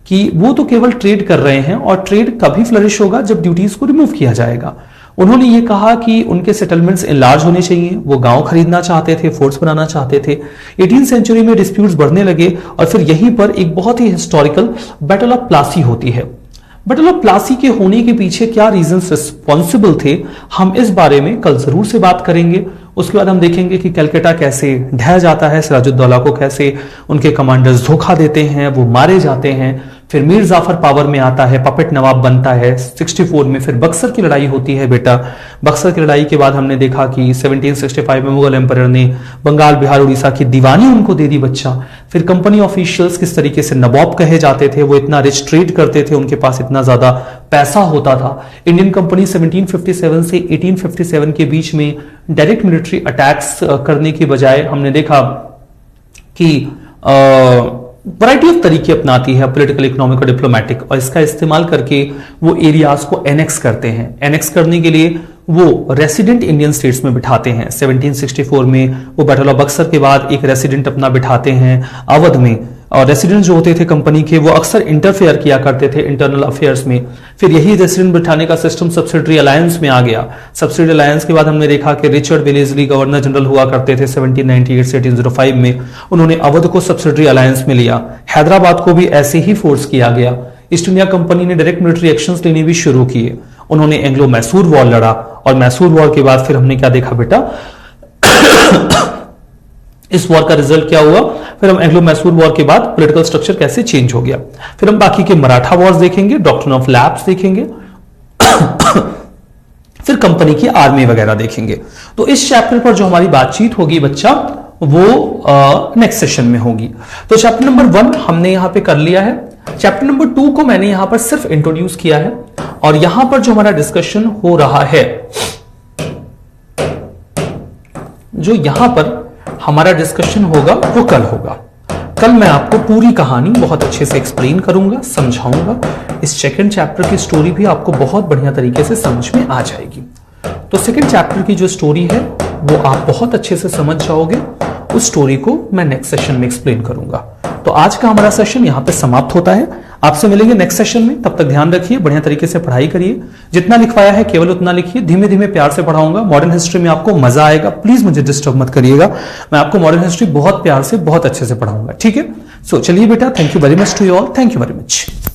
कि वो तो केवल ट्रेड कर रहे हैं और ट्रेड कभी फ्लरिश होगा जब ड्यूटीज को रिमूव किया जाएगा। उन्होंने ये कहा कि उनके सेटलमेंट्स इनलार्ज होने चाहिए, वो गांव खरीदना चाहते थे, फोर्ट्स बनाना चाहते थे। 18th सेंचुरी में डिस्प्यूट्स बढ़ने लगे और फिर यहीं पर एक बहुत ही हिस्टोरिकल बैटल ऑफ प्लासी होती है। बैटल ऑफ प्लासी के होने के पीछे क्या रीजंस रिस्पॉन्सिबल थे, हम इस बारे में कल जरूर से बात करेंगे। उसके बाद हम देखेंगे कि कलकत्ता कैसे ढह जाता है, सिराजुद्दौला को कैसे उनके कमांडर्स धोखा देते हैं, वो मारे जाते हैं। फिर मीर जाफर पावर में आता है, पपेट नवाब बनता है 64 में। फिर बक्सर की लड़ाई होती है बेटा। बक्सर की लड़ाई के बाद हमने देखा कि 1765 में मुगल एम्पायर ने बंगाल, बिहार, उड़ीसा की दीवानी उनको दे दी बच्चा। फिर कंपनी ऑफिशियल्स किस तरीके से नवाब कहे जाते थे, वो इतना रिच ट्रेड करते थे, उनके पास इतना ज्यादा पैसा होता था। इंडियन कंपनी 1757 से 1857 के बीच में डायरेक्ट मिलिट्री अटैक्स करने की बजाय हमने देखा कि वैरायटी ऑफ तरीके अपनाती है, पॉलिटिकल, इकोनॉमिक और डिप्लोमेटिक, और इसका इस्तेमाल करके वो एरियाज को एनेक्स करते हैं। एनेक्स करने के लिए वो रेसिडेंट इंडियन स्टेट्स में बिठाते हैं। 1764 में वो बैटल ऑफ बक्सर के बाद एक रेसिडेंट अपना बिठाते हैं अवध में, और रेसिडेंट जो होते थे कंपनी के वो अक्सर इंटरफेयर किया करते थे इंटरनल अफेयर्स में। फिर यही रेसिडेंट बिठाने का सिस्टम सब्सिडरी अलायंस में आ गया। सब्सिडरी अलायंस के बाद हमने देखा कि रिचर्ड वेलेस्ली गवर्नर जनरल हुआ करते थे 1798 से 1805 में। उन्होंने अवध को सब्सिडरी अलायंस में लिया। हैदराबाद को भी ऐसे ही फोर्स किया गया। ईस्ट इंडिया कंपनी ने डायरेक्ट मिलिट्री एक्शंस लेने भी शुरू किए। उन्होंने एंग्लो मैसूर वॉर लड़ा, और मैसूर वॉर के बाद फिर हमने क्या देखा बेटा, इस वॉर का रिजल्ट क्या हुआ। फिर हम एंग्लो मैसूर वॉर के बाद पॉलिटिकल स्ट्रक्चर कैसे चेंज हो गया। फिर हम बाकी के मराठा वॉर्स देखेंगे, डॉक्ट्रिन ऑफ लैप्स देखेंगे, फिर कंपनी की आर्मी वगैरह देखेंगे। तो इस चैप्टर पर जो हमारी बातचीत होगी बच्चा, वो नेक्स्ट सेशन में होगी। तो चैप्टर नंबर 1 हमने यहां पे कर लिया है। चैप्टर नंबर 2 को मैंने यहां पर सिर्फ इंट्रोड्यूस किया है, और यहां पर जो हमारा डिस्कशन हो रहा है, जो यहां पर हमारा डिस्कशन होगा वो कल होगा। कल मैं आपको पूरी कहानी बहुत अच्छे से एक्सप्लेन करूंगा, समझाऊंगा। इस सेकंड चैप्टर की स्टोरी भी आपको बहुत बढ़िया तरीके से समझ में आ जाएगी। तो सेकंड चैप्टर की जो स्टोरी है वो आप बहुत अच्छे से समझ जाओगे। उस स्टोरी को मैं नेक्स्ट सेशन में एक्सप्लेन करूंगा। तो आज का हमारा सेशन यहां पे समाप्त होता है। आपसे मिलेंगे नेक्स्ट सेशन में। तब तक ध्यान रखिए, बढ़िया तरीके से पढ़ाई करिए। जितना लिखवाया है केवल उतना लिखिए। धीमे धीमे प्यार से पढ़ाऊंगा। मॉडर्न हिस्ट्री में आपको मजा आएगा। प्लीज मुझे डिस्टर्ब मत करिएगा। मैं आपको मॉडर्न हिस्ट्री बहुत प्यार से, बहुत अच्छे से पढ़ाऊंगा। ठीक है। सो चलिए बेटा, thank you very much to you all. Thank you very much.